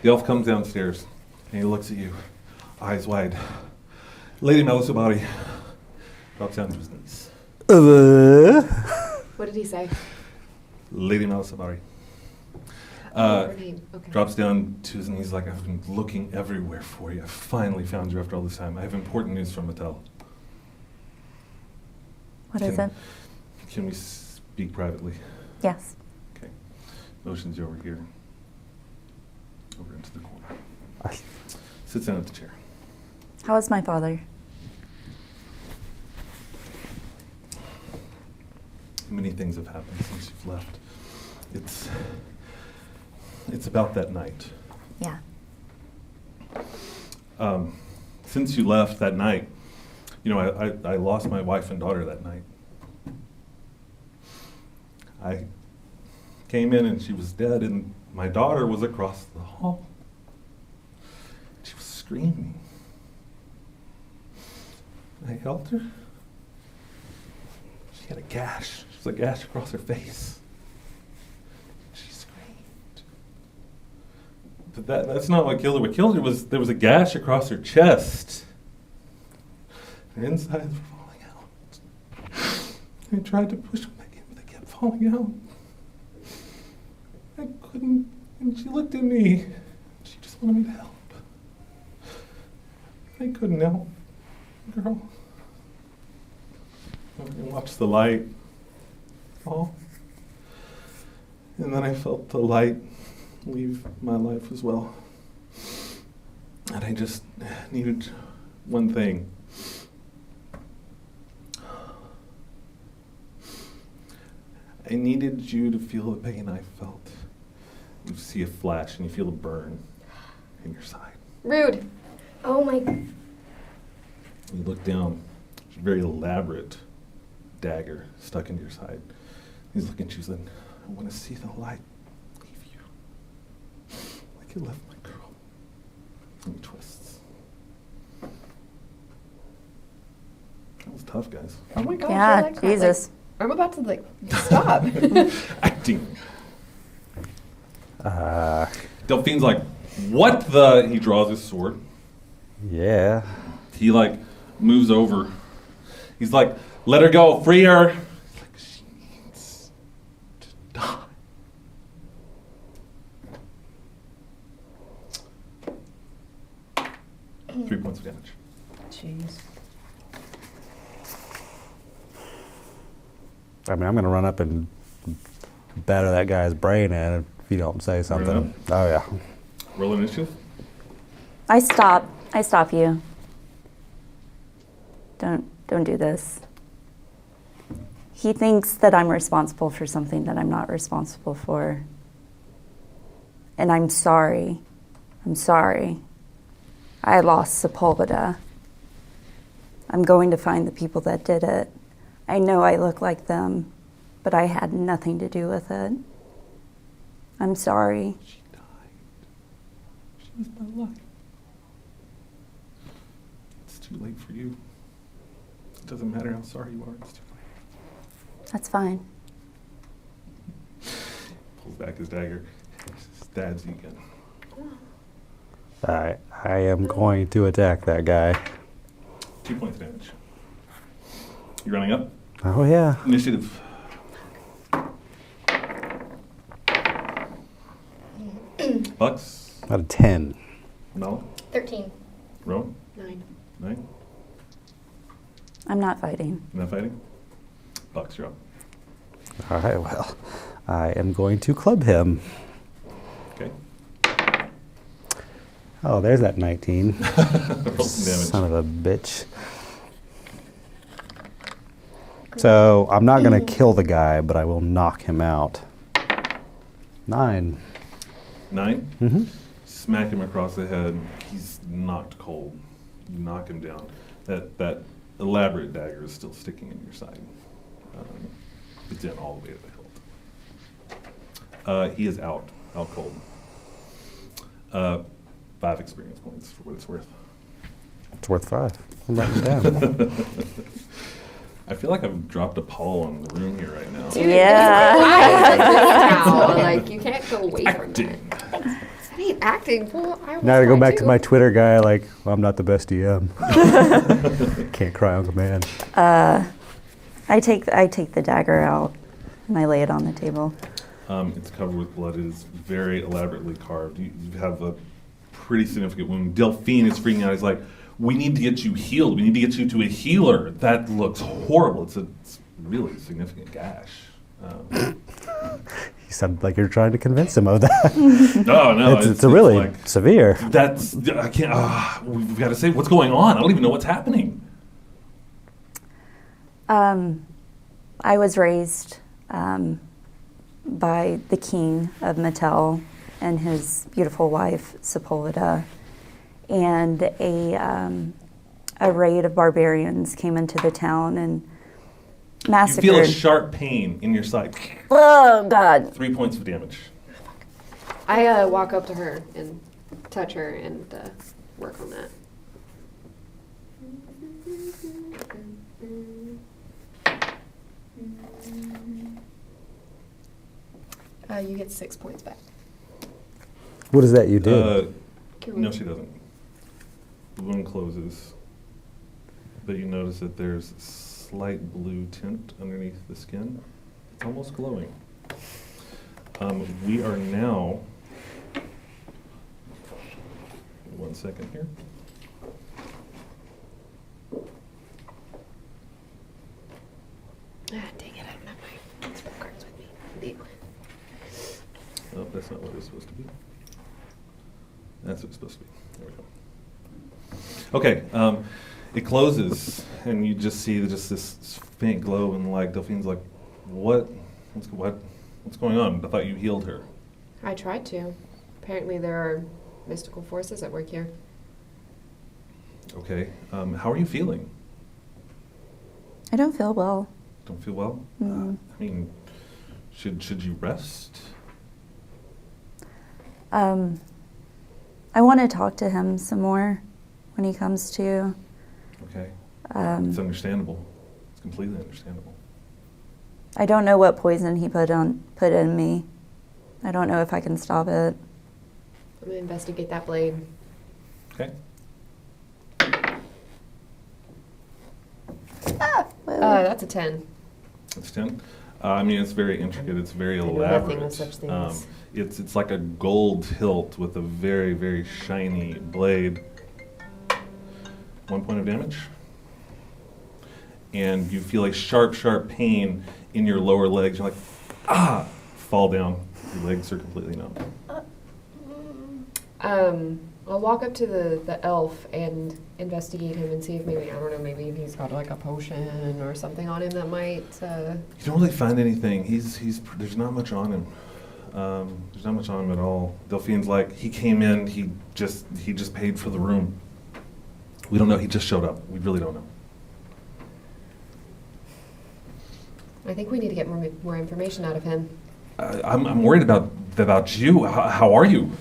The elf comes downstairs and he looks at you, eyes wide. Lady Melisabari drops down to his knees. What did he say? Lady Melisabari. Her name. Okay. Drops down to his knees like, I've been looking everywhere for you. I finally found you after all this time. I have important news from Mattel. What is it? Can we speak privately? Yes. Okay. Motions you over here. Over into the corner. Sits down at the chair. How is my father? Many things have happened since you've left. It's about that night. Yeah. Since you left that night, you know, I lost my wife and daughter that night. I came in and she was dead, and my daughter was across the hall. She was screaming. I helped her. She had a gash. She was a gash across her face. She screamed. But that's not what killed her. What killed her was there was a gash across her chest. Her insides were falling out. I tried to push them back in, but they kept falling out. I couldn't, and she looked at me. She just wanted me to help. I couldn't help, girl. I watched the light fall, and then I felt the light leave my life as well. And I just needed one thing. I needed you to feel the pain I felt. You see a flash and you feel a burn in your side. Rude. Oh my. You look down, it's a very elaborate dagger stuck into your side. He's looking at you and I want to see the light leave you. Like it left my girl. And he twists. That was tough, guys. Oh my gosh. I Yeah, like that. Jesus. Like, I'm about to stop. Acting. Uh, Delphine's like, what the? He draws his sword. yeah. He like moves over. He's like, let her go, free her. He's like, she needs to die. Three points of damage. Jeez. I mean, I'm going to run up and batter that guy's brain in if you don't say something. Oh, yeah. Roll initiative. I stop you. Don't do this. He thinks that I'm responsible for something that I'm not responsible for. And I'm sorry. I'm sorry. I lost Sepulveda. I'm going to find the people that did it. I know I look like them, but I had nothing to do with it. I'm sorry. She died. She was my life. It's too late for you. It doesn't matter how sorry you are. It's too late. That's fine. Pulls back his dagger. Stabs you again. All right. I am going to attack that guy. 2 points of damage. You running up? Oh, yeah. Initiative. Bucks. Out of 10. Mel. 13. Rowan. 9. 9. I'm not fighting. Not fighting. Bucks, you're up. All right, well, I am going to club him. Okay. Oh, there's that 19. Roll some damage. Son of a bitch. So I'm not going to kill the guy, but I will knock him out. 9. 9. Mm-hmm. Smack him across the head. He's knocked cold. You knock him down. That elaborate dagger is still sticking in your side. It's in all the way to the hilt. He is out cold. 5 experience points for what it's worth. It's worth 5. I'm writing it down. I feel like I've dropped a pall on the room here right now. Yeah. Now, like, you can't go away from that. Acting. That ain't acting. Well, I Now I go was back to too. my Twitter guy, like, well, I'm not the best DM. Can't cry on command. I take the dagger out and I lay it on the table. It's covered with blood. It is very elaborately carved. You have a pretty significant wound. Delphine is freaking out. He's like, we need to get you healed. We need to get you to a healer. That looks horrible. It's really significant gash. You sound like you're trying to convince him of that. No, it's really like, severe. I can't, we've got to say what's going on. I don't even know what's happening. I was raised by the king of Mattel and his beautiful wife, Sepulveda, and a raid of barbarians came into the town and massacred. You feel a sharp pain in your side. Oh, God. 3 points of damage. I walk up to her and touch her and work on that. You get 6 points back. What is that you do? No, she doesn't. The wound closes, but you notice that there's a slight blue tint underneath the skin. It's almost glowing. We are now, 1 second here. Ah, dang it, I don't have my spell cards with me. Indeed. Oh, that's not what it's supposed to be. That's what it's supposed to be. There we go. Okay, it closes, and you just see just this faint glow, and like Delphine's like, what's going on? I thought you healed her. I tried to. Apparently there are mystical forces at work here. Okay, how are you feeling? I don't feel well. Don't feel well? Mm. I mean, should you rest? I want to talk to him some more when he comes to. Okay, it's understandable. It's completely understandable. I don't know what poison he put in me. I don't know if I can stop it. I'm gonna investigate that blade. Okay. That's a 10. It's 10. I mean, it's very intricate. It's very I know elaborate. nothing of such things. It's like a gold hilt with a very, very shiny blade. 1 point of damage. And you feel a sharp, sharp pain in your lower legs. You're like, ah! Fall down. Your legs are completely numb. I'll walk up to the elf and investigate him and see if maybe, I don't know, maybe he's got like a potion or something on him that might, You don't really find anything. There's not much on him. There's not much on him at all. Delphine's like, he came in, he just paid for the room. We don't know, he just showed up. We really don't know. I think we need to get more information out of him. I'm worried about you. How are you?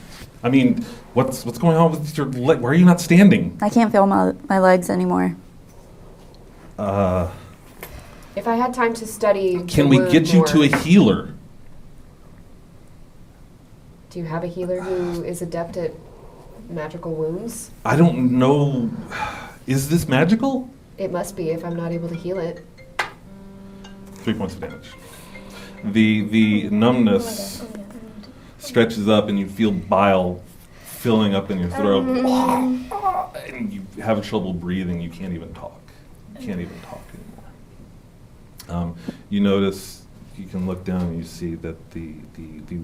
I mean, what's going on with your leg? Why are you not standing? I can't feel my legs anymore. If I had time to study, Can the we wound get you more- to a healer? Do you have a healer who is adept at magical wounds? I don't know. Is this magical? It must be if I'm not able to heal it. 3 points of damage. The numbness stretches up and you feel bile filling up in your throat. And you have trouble breathing. You can't even talk. You can't even talk anymore. You notice, you can look down and you see that the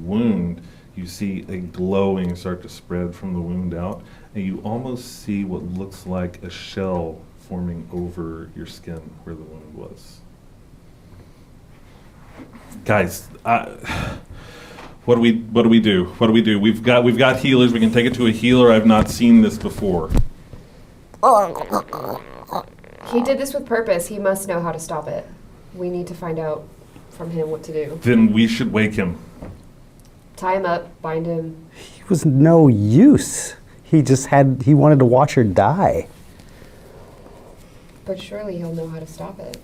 wound, you see a glowing start to spread from the wound out. And you almost see what looks like a shell forming over your skin where the wound was. Guys, what do we do? What do we do? We've got healers. We can take it to a healer. I've not seen this before. He did this with purpose. He must know how to stop it. We need to find out from him what to do. Then we should wake him. Tie him up, bind him. He was no use. He wanted to watch her die. But surely he'll know how to stop it.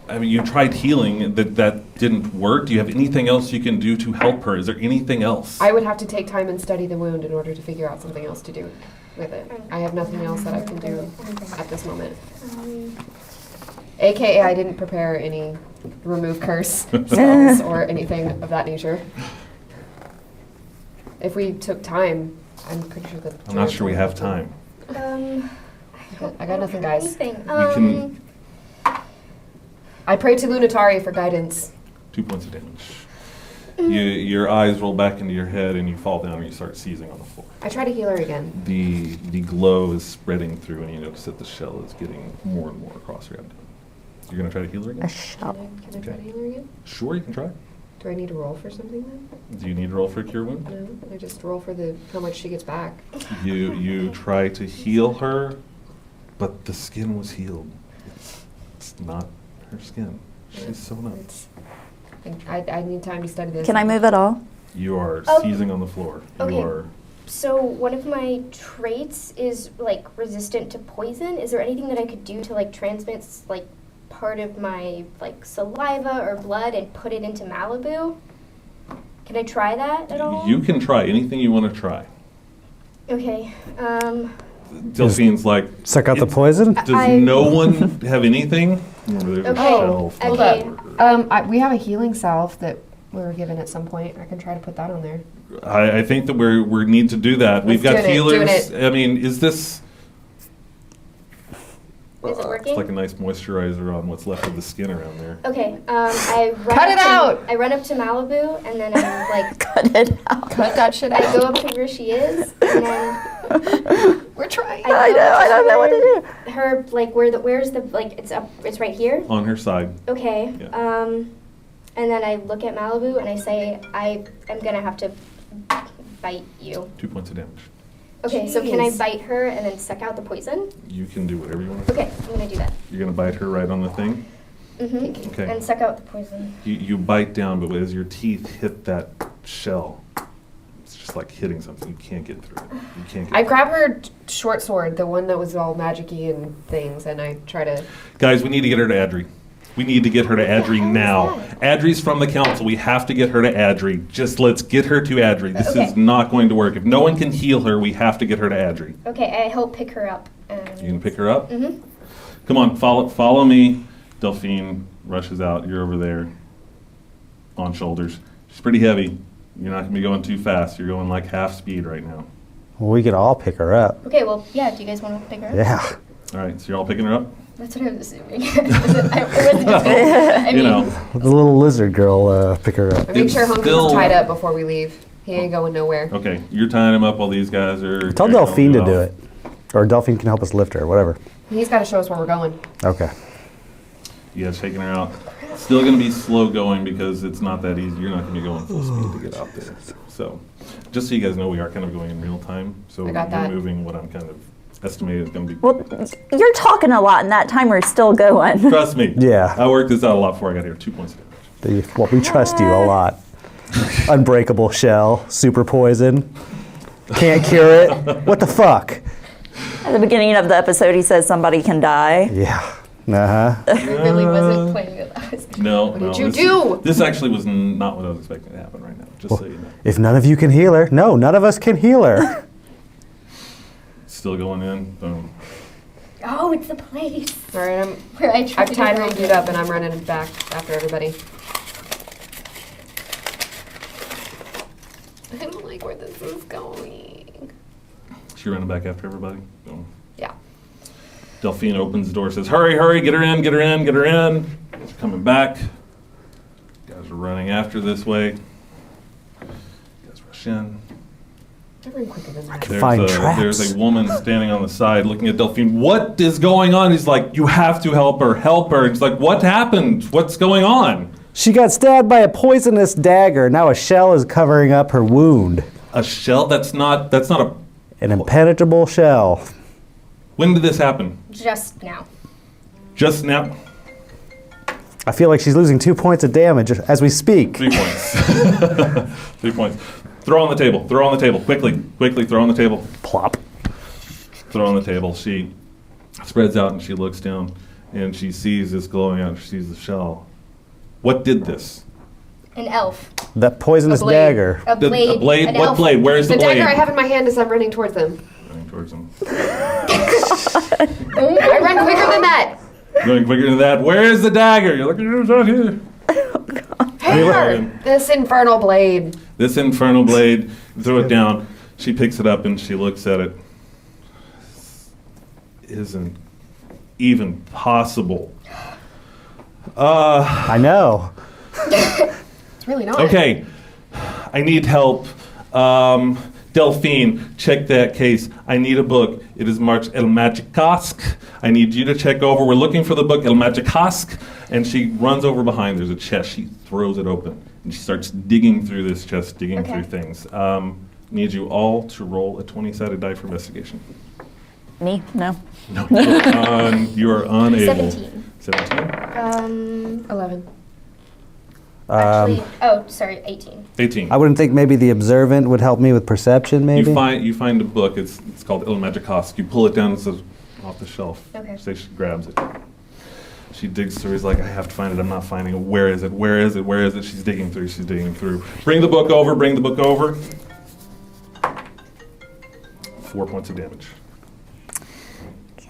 I mean, you tried healing. That didn't work. Do you have anything else you can do to help her? Is there anything else? I would have to take time and study the wound in order to figure out something else to do with it. I have nothing else that I can do at this moment. AKA, I didn't prepare any remove curse spells or anything of that nature. If we took time, I'm pretty sure that. I'm not sure we have time. I got nothing, guys. Anything. We can. I pray to Lunatari for guidance. 2 points of damage. Your eyes roll back into your head and you fall down and you start seizing on the floor. I try to heal her again. The glow is spreading through and you notice that the shell is getting more and more across your abdomen. You're going to try to heal her A again? shell. Can I try to heal her again? Sure, you can try. Do I need to roll for something then? Do you need to roll for a cure wound? No, I just roll for how much she gets back. You try to heal her, but the skin was healed. It's not her skin. She's sewn up. I need time to study this. Can I move at all? You are Oh. seizing on the floor. Okay. You are. So one of my traits is like resistant to poison. Is there anything that I could do to like transmit like part of my like saliva or blood and put it into Malibu? Can I try that at all? You can try anything you want to try. Okay. Delphine's like. Suck out the "It's- poison? Does no one have anything? Remember, there's a Okay. shelf. Hold up. We have a healing salve that we were given at some point. I can try to put that on there. I think that we need to do that. We've got Let's do it, healers. doing I mean, is this? Is it working? It's like a nice moisturizer on what's left of the skin around there. Okay. I run Cut up it to, out! I run up to Malibu and then I'm like, Cut it out. Cut that shit I out. go up to where she is and then We're trying. I don't know what to do. her like where's the like it's right here. On her side. Okay. Yeah. And then I look at Malibu and I say, I am gonna have to bite you. 2 points of damage. Okay, so can I Jeez. bite her and then suck out the poison? You can do whatever you want to do. Okay, I'm gonna do that. You're going to bite her right on the thing. Mm-hmm. Okay. And suck out the poison. You bite down, but as your teeth hit that shell, it's just like hitting something. You can't get through it. You can't get I through grab her short sword, the one that was all magic-y and things, and I try to. it. Guys, we need to get her to Adri. We need to get her to Adri now. Adri's from the council. We have to get her to Adri. Just let's get her to Adri. This Okay. is not going to work. If no one can heal her, we have to get her to Adri. Okay, I help pick her up. And You can pick her up. Mm-hmm. Come on, follow me. Delphine rushes out. You're over there on shoulders. She's pretty heavy. You're not going to be going too fast. You're going like half speed right now. Well, we could all pick her up. Okay, well, yeah, do you guys want to pick her up? Yeah. All right, so you're all picking her up? That's what I was assuming. I You mean, know, The little lizard girl pick her up. And make It's sure Hunky's still- tied up before we leave. He ain't going nowhere. okay, you're tying him up while these guys are... Tell they're Delphine to helping do off. it. Or Delphine can help us lift her, whatever. He's got to show us where we're going. Okay. You guys taking her out. Still going to be slow going because it's not that easy. You're not going to be going full speed to get out there. So, just so you guys know, we are kind of going in real time. So I got you're that. moving what I'm kind of estimating is going to be. Well, you're talking a lot, and that timer's still going. Trust me. Yeah. I worked this out a lot before I got here. 2 points of damage. Well, we trust you a lot. Unbreakable shell, super poison. Can't cure it. What the fuck? At the beginning of the episode, he says somebody can die. Yeah. Uh-huh. I really wasn't planning that. No, What no. did you this, do? This actually was not what I was expecting to happen right now. Just so you know. If none of you can heal her, no, none of us can heal her. Still going in. Boom. Oh, it's the place All right, where I tried I've to tied do home dude up and I'm running back after everybody. I don't like where this is going. She running back after everybody. Boom. Yeah. Delphine opens the door, says, "Hurry, hurry, get her in, get her in, get her in." She's coming back. Guys are running after this way. Guys rush in. They're running quicker than that. Find traps. There's a woman standing on the side looking at Delphine. What is going on? He's like, "You have to help her, help her." He's like, "What happened? What's going on?" She got stabbed by a poisonous dagger. Now a shell is covering up her wound. A shell? That's not a... An impenetrable shell. When did this happen? just now. Just now? I feel like she's losing 2 points of damage as we speak. 3 points. 3 points. Throw on the table. Throw on the table. Quickly. Quickly, throw on the table. Plop. Throw on the table. She spreads out and she looks down and she sees this glowing out. She sees the shell. What did this? An elf. That poisonous A blade. dagger. A blade. A blade? An What elf. blade? Where's the The blade? dagger I have in my hand as I'm running towards them. Running towards him. I run quicker than that. Going quicker than that. Where is the dagger? You're looking, it's right here. Hammer! This infernal blade. This infernal blade, throw it down. She picks it up and she looks at it. Isn't even possible. I know. It's really not. Okay, I need help. Delphine, check that case. I need a book. It is marked El Magicask. I need you to check over. We're looking for the book El Magicask. And she runs over behind. There's a chest. She throws it open. And she starts digging through this chest, digging Okay. through things. Need you all to roll a 20-sided die for investigation. Me? No. No, you are unable. 17. 17? 11. Actually, oh, sorry, 18. 18. I wouldn't think maybe the observant would help me with perception, maybe? You find a book. It's called Il Magicask. You pull it down. It's off the shelf. Okay. So she grabs it. She digs through. He's like, I have to find it. I'm not finding it. Where is it? Where is it? Where is it? She's digging through. She's digging through. Bring the book over. Bring the book over. 4 points of damage.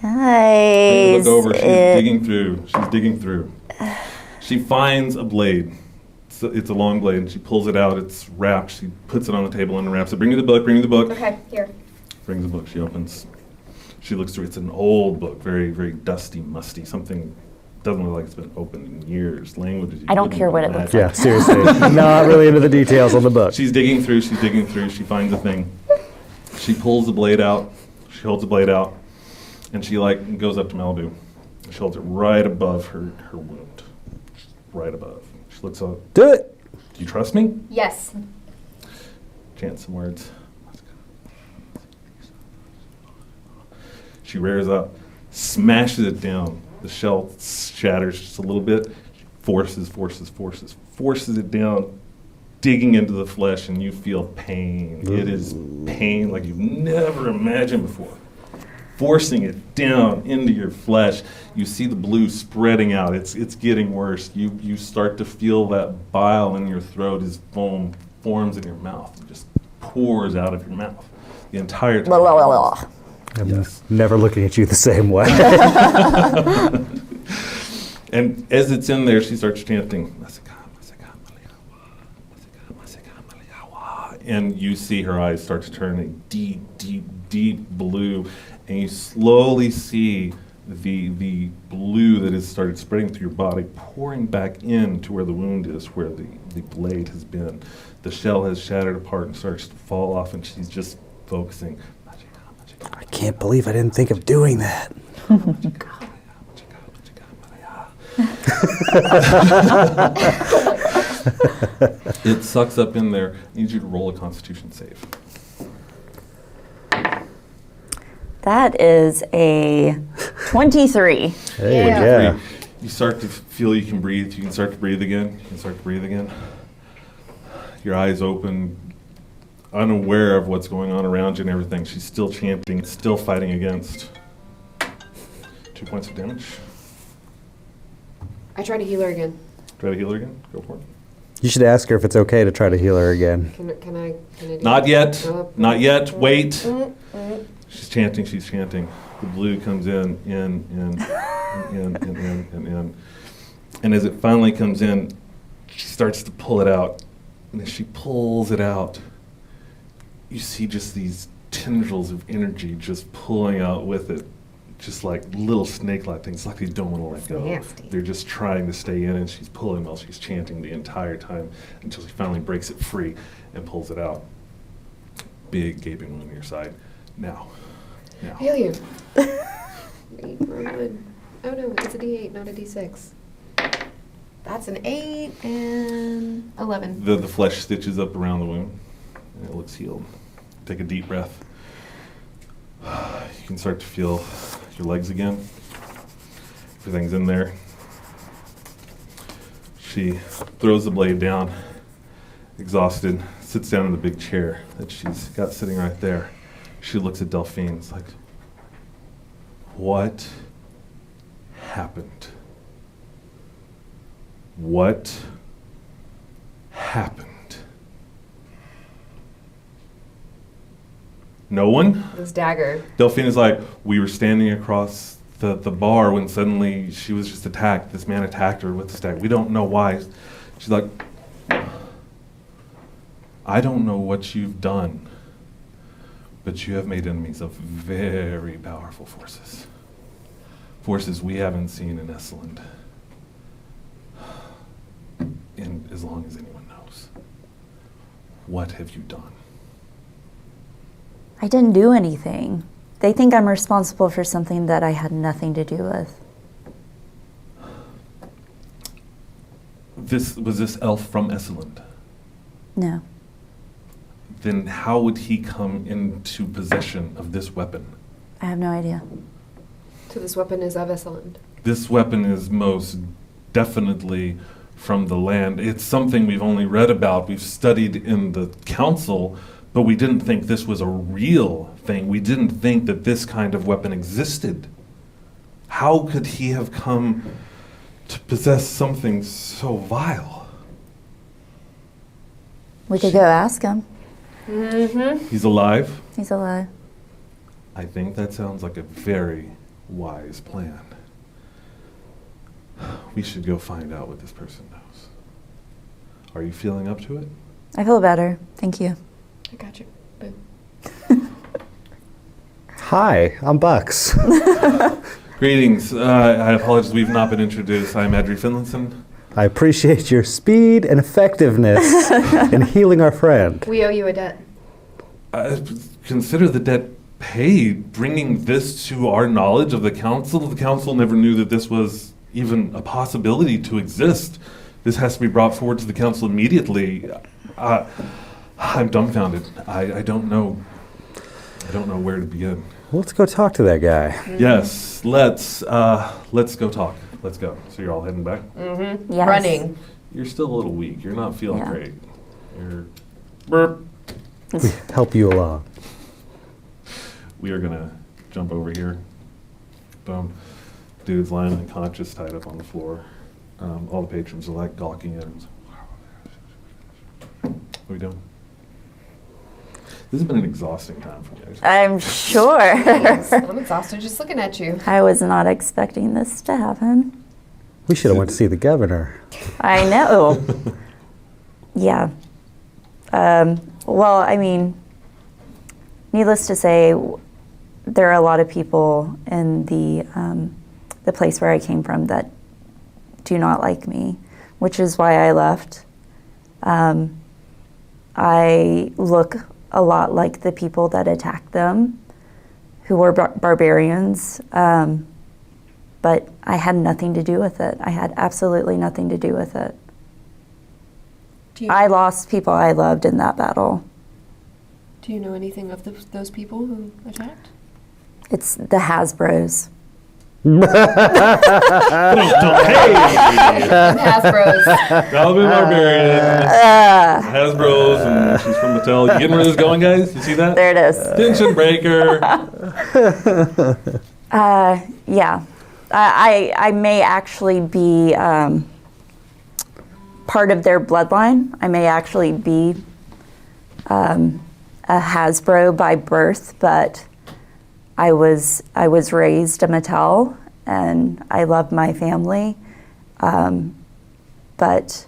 Bring the Guys. book over. She's digging through. She's digging through. She finds a blade. It's a long blade. She pulls it out. It's wrapped. She puts it on the table and wraps it. Bring me the book. Bring me the book. Okay, here. Brings the book. She opens. She looks through. It's an old book, very, very dusty, musty. Something doesn't look like it's been opened in years. Languages. You I don't wouldn't care what it imagine. looks Yeah, seriously. Not really into the details on the book. She's digging through. She's digging through. She finds a thing. She pulls the blade out. She holds the blade out, and she goes up to Malibu. She holds it right above her wound, right above. She looks up. Do it. Do you trust me? Yes. Chant some words. She rears up, smashes it down. The shell shatters just a little bit. She forces it down, digging into the flesh, and you feel pain. It is pain like you've never imagined before. Forcing it down into your flesh, you see the blue spreading out. It's getting worse. You start to feel that bile in your throat as foam forms in your mouth. It just pours out of your mouth the entire time. Blah, blah, blah, blah. I'm Yes. never looking at you the same way. And as it's in there, she starts chanting, and you see her eyes start to turn a deep, deep, deep blue, and you slowly see the blue that has started spreading through your body pouring back in to where the wound is, where the blade has been. The shell has shattered apart and starts to fall off, and she's just focusing. I can't believe I didn't think of doing that. It sucks up in there. I need you to roll a Constitution save. That is a 23. Hey, Yeah. yeah. You start to feel you can breathe. You can start to breathe again. You can start to breathe again. Your eyes open, unaware of what's going on around you and everything. She's still chanting, still fighting against. 2 points of damage. I try to heal her again. Try to heal her again. Go for it. You should ask her if it's okay to try to heal her again. Can I do Not that? yet. Nope. Not yet. Wait. Mm. She's chanting. She's chanting. The blue comes in, in. And as it finally comes in, she starts to pull it out. And as she pulls it out, you see just these tendrils of energy just pulling out with it. Just like little snake-like things, like they don't want to let go. Nasty. They're just trying to stay in, and she's pulling while she's chanting the entire time until she finally breaks it free and pulls it out. Big gaping wound on your side. Now. Heal you. Wait, wrong one. Oh no, it's a D8, not a D6. That's an 8 and 11. The flesh stitches up around the wound, and it looks healed. Take a deep breath. You can start to feel your legs again. Everything's in there. She throws the blade down, exhausted, sits down in the big chair that she's got sitting right there. She looks at Delphine. It's like, what happened? What happened? No one? This dagger. Delphine is like, we were standing across the bar when suddenly she was just attacked. This man attacked her with the dagger. We don't know why. She's like, I don't know what you've done, but you have made enemies of very powerful forces. Forces we haven't seen in Essalund in as long as anyone knows. What have you done? I didn't do anything. They think I'm responsible for something that I had nothing to do with. Was this elf from Essalund? No. Then how would he come into possession of this weapon? I have no idea. So this weapon is of Essalund. This weapon is most definitely from the land. It's something we've only read about, we've studied in the council, but we didn't think this was a real thing. We didn't think that this kind of weapon existed. How could he have come to possess something so vile? We could go ask him. Mm-hmm. He's alive? He's alive. I think that sounds like a very wise plan. We should go find out what this person knows. Are you feeling up to it? I feel better. Thank you. I got you. Boom. Hi, I'm Bucks. Greetings. I apologize we've not been introduced. I'm Edry Finlinson. I appreciate your speed and effectiveness in healing our friend. We owe you a debt. Consider the debt paid. Bringing this to our knowledge of the council never knew that this was even a possibility to exist. This has to be brought forward to the council immediately. I'm dumbfounded. I don't know. I don't know where to begin. Let's go talk to that guy. Yes, let's go talk. Let's go. So you're all heading back? Mm-hmm. Yes. Running. You're still a little weak. You're not feeling Yeah. great. You're burp. We help you along. We are gonna jump over here. Boom. Dude's lying unconscious, tied up on the floor. All the patrons are like gawking at him. What are we doing? This has been an exhausting time for you. I'm sure. I'm exhausted just looking at you. I was not expecting this to happen. We should have went to see the governor. I know. Yeah. Well, I mean, needless to say, there are a lot of people in the place where I came from that do not like me, which is why I left. I look a lot like the people that attacked them, who were barbarians, but I had nothing to do with it. I had absolutely nothing to do with it. I lost people I loved in that battle. Do you know anything of those people who attacked? It's the Hasbros. Hasbros. Malibu Barbarian. Hasbros, and she's from Mattel. You getting where this is going, guys? You see that? There it is. Tension breaker. Yeah. I may actually be part of their bloodline. I may actually be a Hasbro by birth, but I was raised a Mattel, and I love my family. But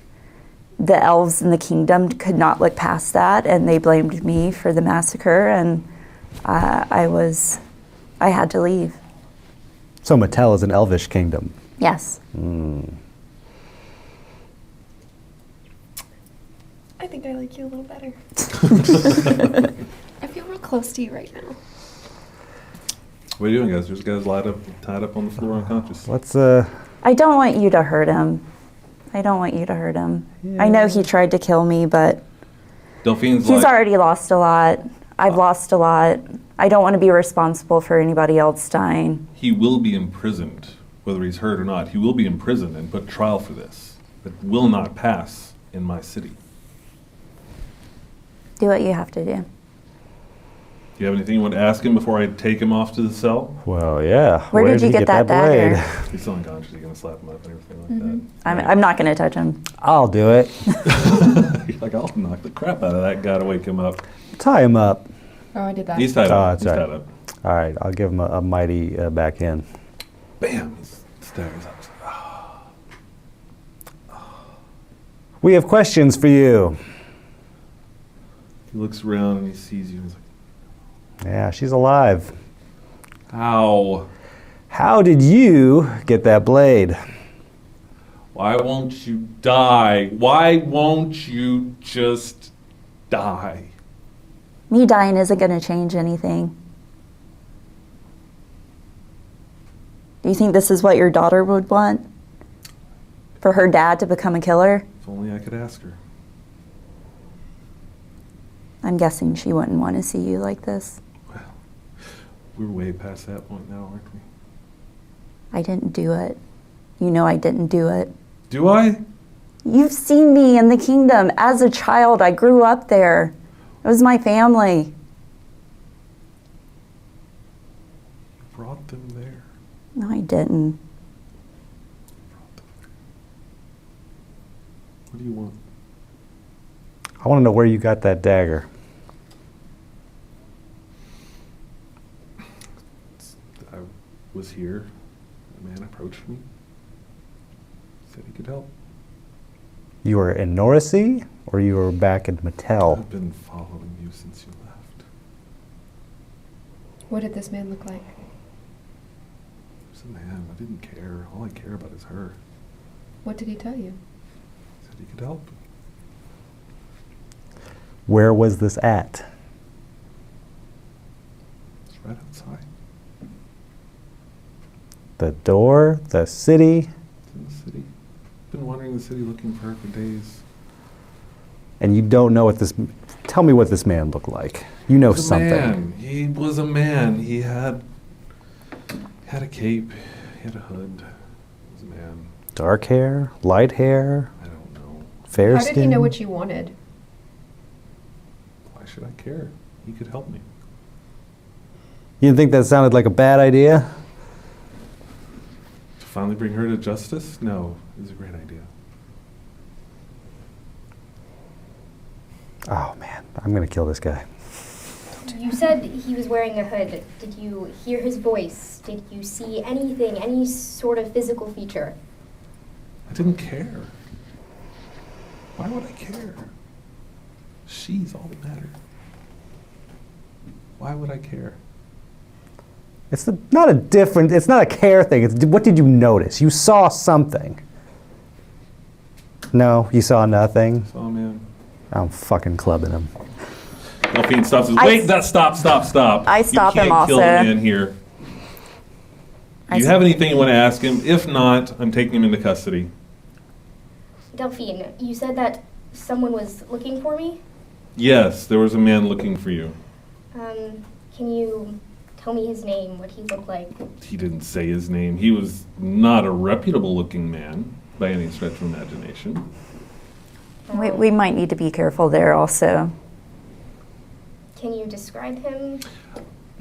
the elves in the kingdom could not look past that, and they blamed me for the massacre, and I had to leave. So Mattel is an elvish kingdom. Yes. I think I like you a little better. I feel real close to you right now. What are you doing, guys? There's guys tied up on the floor unconscious. Let's I don't want you to hurt him. I don't want you to hurt him. I know he tried to kill me, but Delphine's he's like, already lost a lot. I've lost a lot. I don't want to be responsible for anybody else dying. he will be imprisoned, whether he's hurt or not. He will be imprisoned and put trial for this. It will not pass in my city. Do what you have to do. Do you have anything you want to ask him before I take him off to the cell? Well, yeah. Where did you he get that blade? dagger? He's still unconscious. You're going to slap him up and everything like I'm not going to touch him. I'll do it. that. You're like, I'll knock the crap out of that guy to wake him up. Tie him up. Oh, I did that. He's tied Oh, up. that's He's right. tied up. All right, I'll give him a mighty back in. Bam! He staggers up. We have questions for you. He looks around and he sees you and he's like, Yeah, she's alive. ow. How did you get that blade? Why won't you die? Why won't you just die? Me dying isn't going to change anything. Do you think this is what your daughter would want? For her dad to become a killer? If only I could ask her. I'm guessing she wouldn't want to see you like this. Well, we're way past that point now, aren't we? I didn't do it. You know I didn't do it. Do I? You've seen me in the kingdom. As a child, I grew up there. It was my family. You brought them there. No, I didn't. What do you want? I want to know where you got that dagger. I was here. A man approached me. Said he could help. You were in Nory, or you were back in Mattel? I've been following you since you left. What did this man look like? There's a man. I didn't care. All I care about is her. What did he tell you? Said he could help. Where was this at? It's right outside. The door? The city? It's in the city. Been wandering the city looking for her for days. And you don't know what this... Tell me what this man looked like. You know He was a something. man. He was a man. He had a cape. He had a hood. He was a man. Dark hair? Light hair? I don't know. Fair How skin? did he know what you wanted? Why should I care? He could help me. You didn't think that sounded like a bad idea? To finally bring her to justice? No, it was a great idea. Oh man, I'm gonna kill this guy. You said he was wearing a hood. Did you hear his voice? Did you see anything, any sort of physical feature? I didn't care. Why would I care? She's all that mattered. Why would I care? It's not a care thing. It's what did you notice? You saw something. No, you saw nothing. Oh man. I'm fucking clubbing him. Delphine stops. Wait, stop. I stop you him can't kill also. a man here. Do you have anything you want to ask him? If not, I'm taking him into custody. Delphine, you said that someone was looking for me? Yes, there was a man looking for you. Can you tell me his name, what he looked like? He didn't say his name. He was not a reputable looking man by any stretch of imagination. We might need to be careful there also. Can you describe him?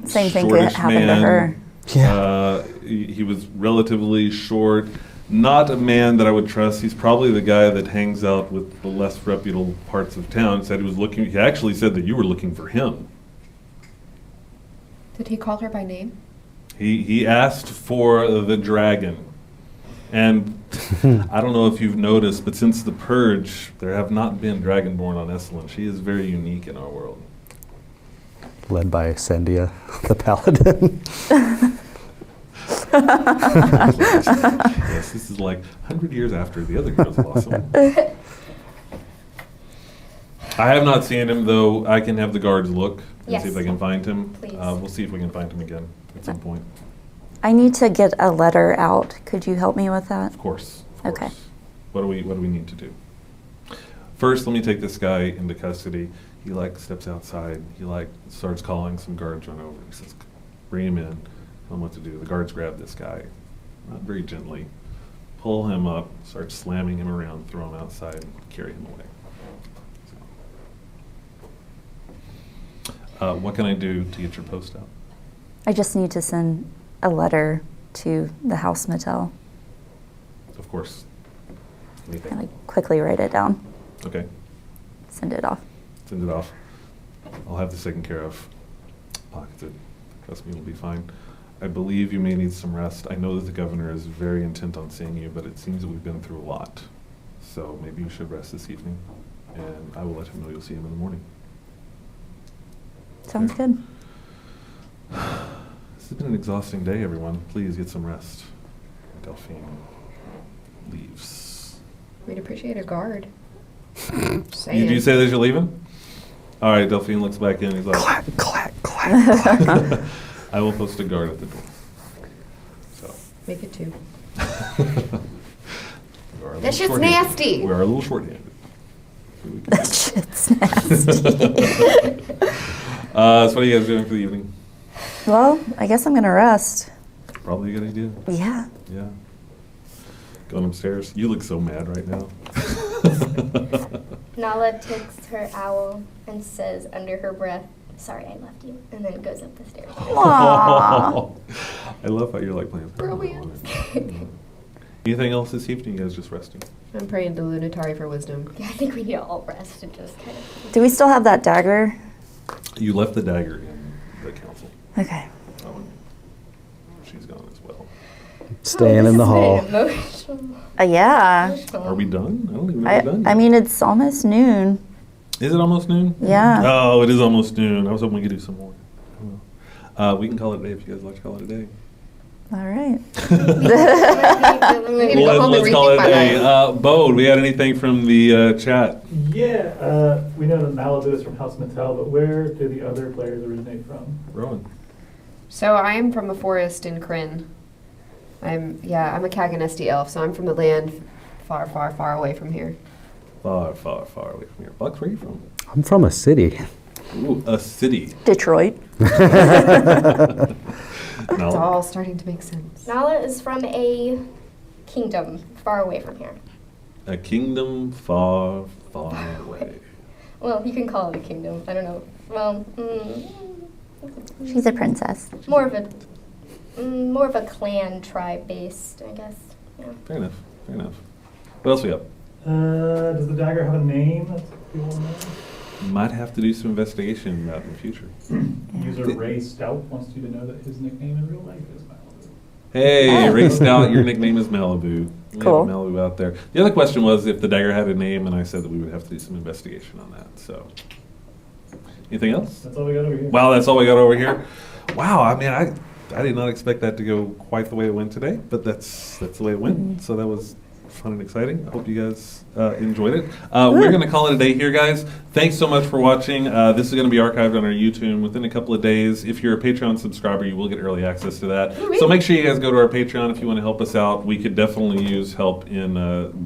Same thing Shortish happened to man. her. He was relatively short. Not a man that I would trust. He's probably the guy that hangs out with the less reputable parts of town. Said he was looking. He actually said that you were looking for him. Did he call her by name? He asked for the dragon. And I don't know if you've noticed, but since the purge, there have not been dragonborn on Essalund. She is very unique in our world. Led by Sendia, the paladin. Yes, this is like 100 years after the other girls blossom. I have not seen him, though. I can have the guards look and see if Yes. I can find him. Please. We'll see if we can find him again at some point. I need to get a letter out. Could you help me with that? Of course. Okay. What do we need to do? First, let me take this guy into custody. He steps outside. He starts calling. Some guards run over. He says, "Bring him in. Tell him what to do." The guards grab this guy, not very gently, pull him up, start slamming him around, throw him outside, and carry him away. What can I do to get your post out? I just need to send a letter to the house motel. Of course. Anything? I quickly write it down, Okay. send it off. Send it off. I'll have this taken care of. Pockets it. Trust me, it'll be fine. I believe you may need some rest. I know that the governor is very intent on seeing you, but it seems that we've been through a lot. So maybe you should rest this evening, and I will let him know you'll see him in the morning. Sounds good. This has been an exhausting day, everyone. Please get some rest. Delphine leaves. We'd appreciate a guard. Did you say that you're leaving? All right, Delphine looks back in. He's like, Clack, clack. I will post a guard at the door. So. Make it 2. we are a little That shit's short-handed. nasty. We are a little short-handed. So we can- That shit's nasty. So what are you guys doing for the evening? Well, I guess I'm gonna rest. Probably a good idea. Yeah. Yeah. Going upstairs. You look so mad right now. Nala takes her owl and says under her breath, "Sorry, I left you," and then goes up the stairs. Aww. I love how you're playing. Brilliant. Anything else this evening? You guys just resting? I'm praying to Lunatari for wisdom. Yeah, I think we need to all rest and just kind of. Do we still have that dagger? You left the dagger in the council. Okay. Oh, and she's gone as well. Staying in the hall. Yeah. Are we done? I don't even know if we're done. I mean, it's almost noon. Is it almost noon? Yeah. Oh, it is almost noon. I was hoping we could do some more. Oh, well. We can call it a day if you guys like to call it a day. All right. I need to go home and Let's call it rethink a my day. life. Bo, we had anything from the chat? Yeah, we know that Malibu is from House Mattel, but where do the other players originate from? Rowan. So I am from a forest in Kryn. I'm a Kaganesti elf, so I'm from the land far, far, far away from here. Far, far, far away from here. Bucks, where are you from? I'm from a city. Ooh, a city. Detroit. It's No. all starting to make sense. Nala is from a kingdom far away from here. A kingdom far, far away. Well, you can call it a kingdom. I don't know. Well, She's a princess. more of a clan tribe based, I guess. Yeah. Fair enough. Fair enough. What else we got? Does the dagger have a name that people know? might have to do some investigation about in the future. User Ray Stout wants you to know that his nickname in real life is Malibu. Hey, Ray Stout, your nickname is Malibu. We Cool. have Malibu out there. The other question was if the dagger had a name, and I said that we would have to do some investigation on that. So, anything else? That's all we got over here. Wow, that's all we got over here. Wow, I mean, I did not expect that to go quite the way it went today, but that's the way it went. So that was fun and exciting. I hope you guys enjoyed it. We're going to call it a day here, guys. Thanks so much for watching. This is going to be archived on our YouTube within a couple of days. If you're a Patreon subscriber, you will get early access to that. So make sure you guys go to our Patreon if you want to help us out. We could definitely use help in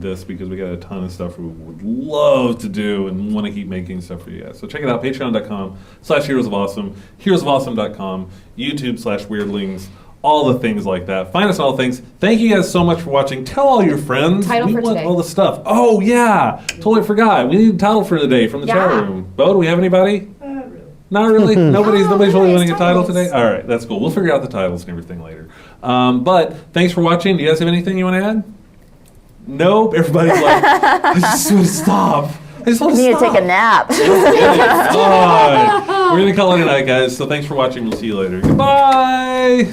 this because we got a ton of stuff we would love to do and want to keep making stuff for you guys. So check it out, patreon.com/Heroes of Awesome, heroesofawesome.com, YouTube/Weirdlings. All the things like that. Find us on all things. Thank you guys so much for watching. Tell all your friends. Title we for want today. all the stuff. Oh, yeah. Totally forgot. We need a title for the day from the chat Yeah. room. Bo, do we have anybody? Not really. Not really. Nobody's really nice winning a title titles. today. All right, that's cool. We'll figure out the titles and everything later. But thanks for watching. Do you guys have anything you want to add? Nope. Everybody's like, I just want to stop. I just want I to need to stop. take a nap. God. We're gonna call it a night, guys. So thanks for watching. We'll see you later. Goodbye.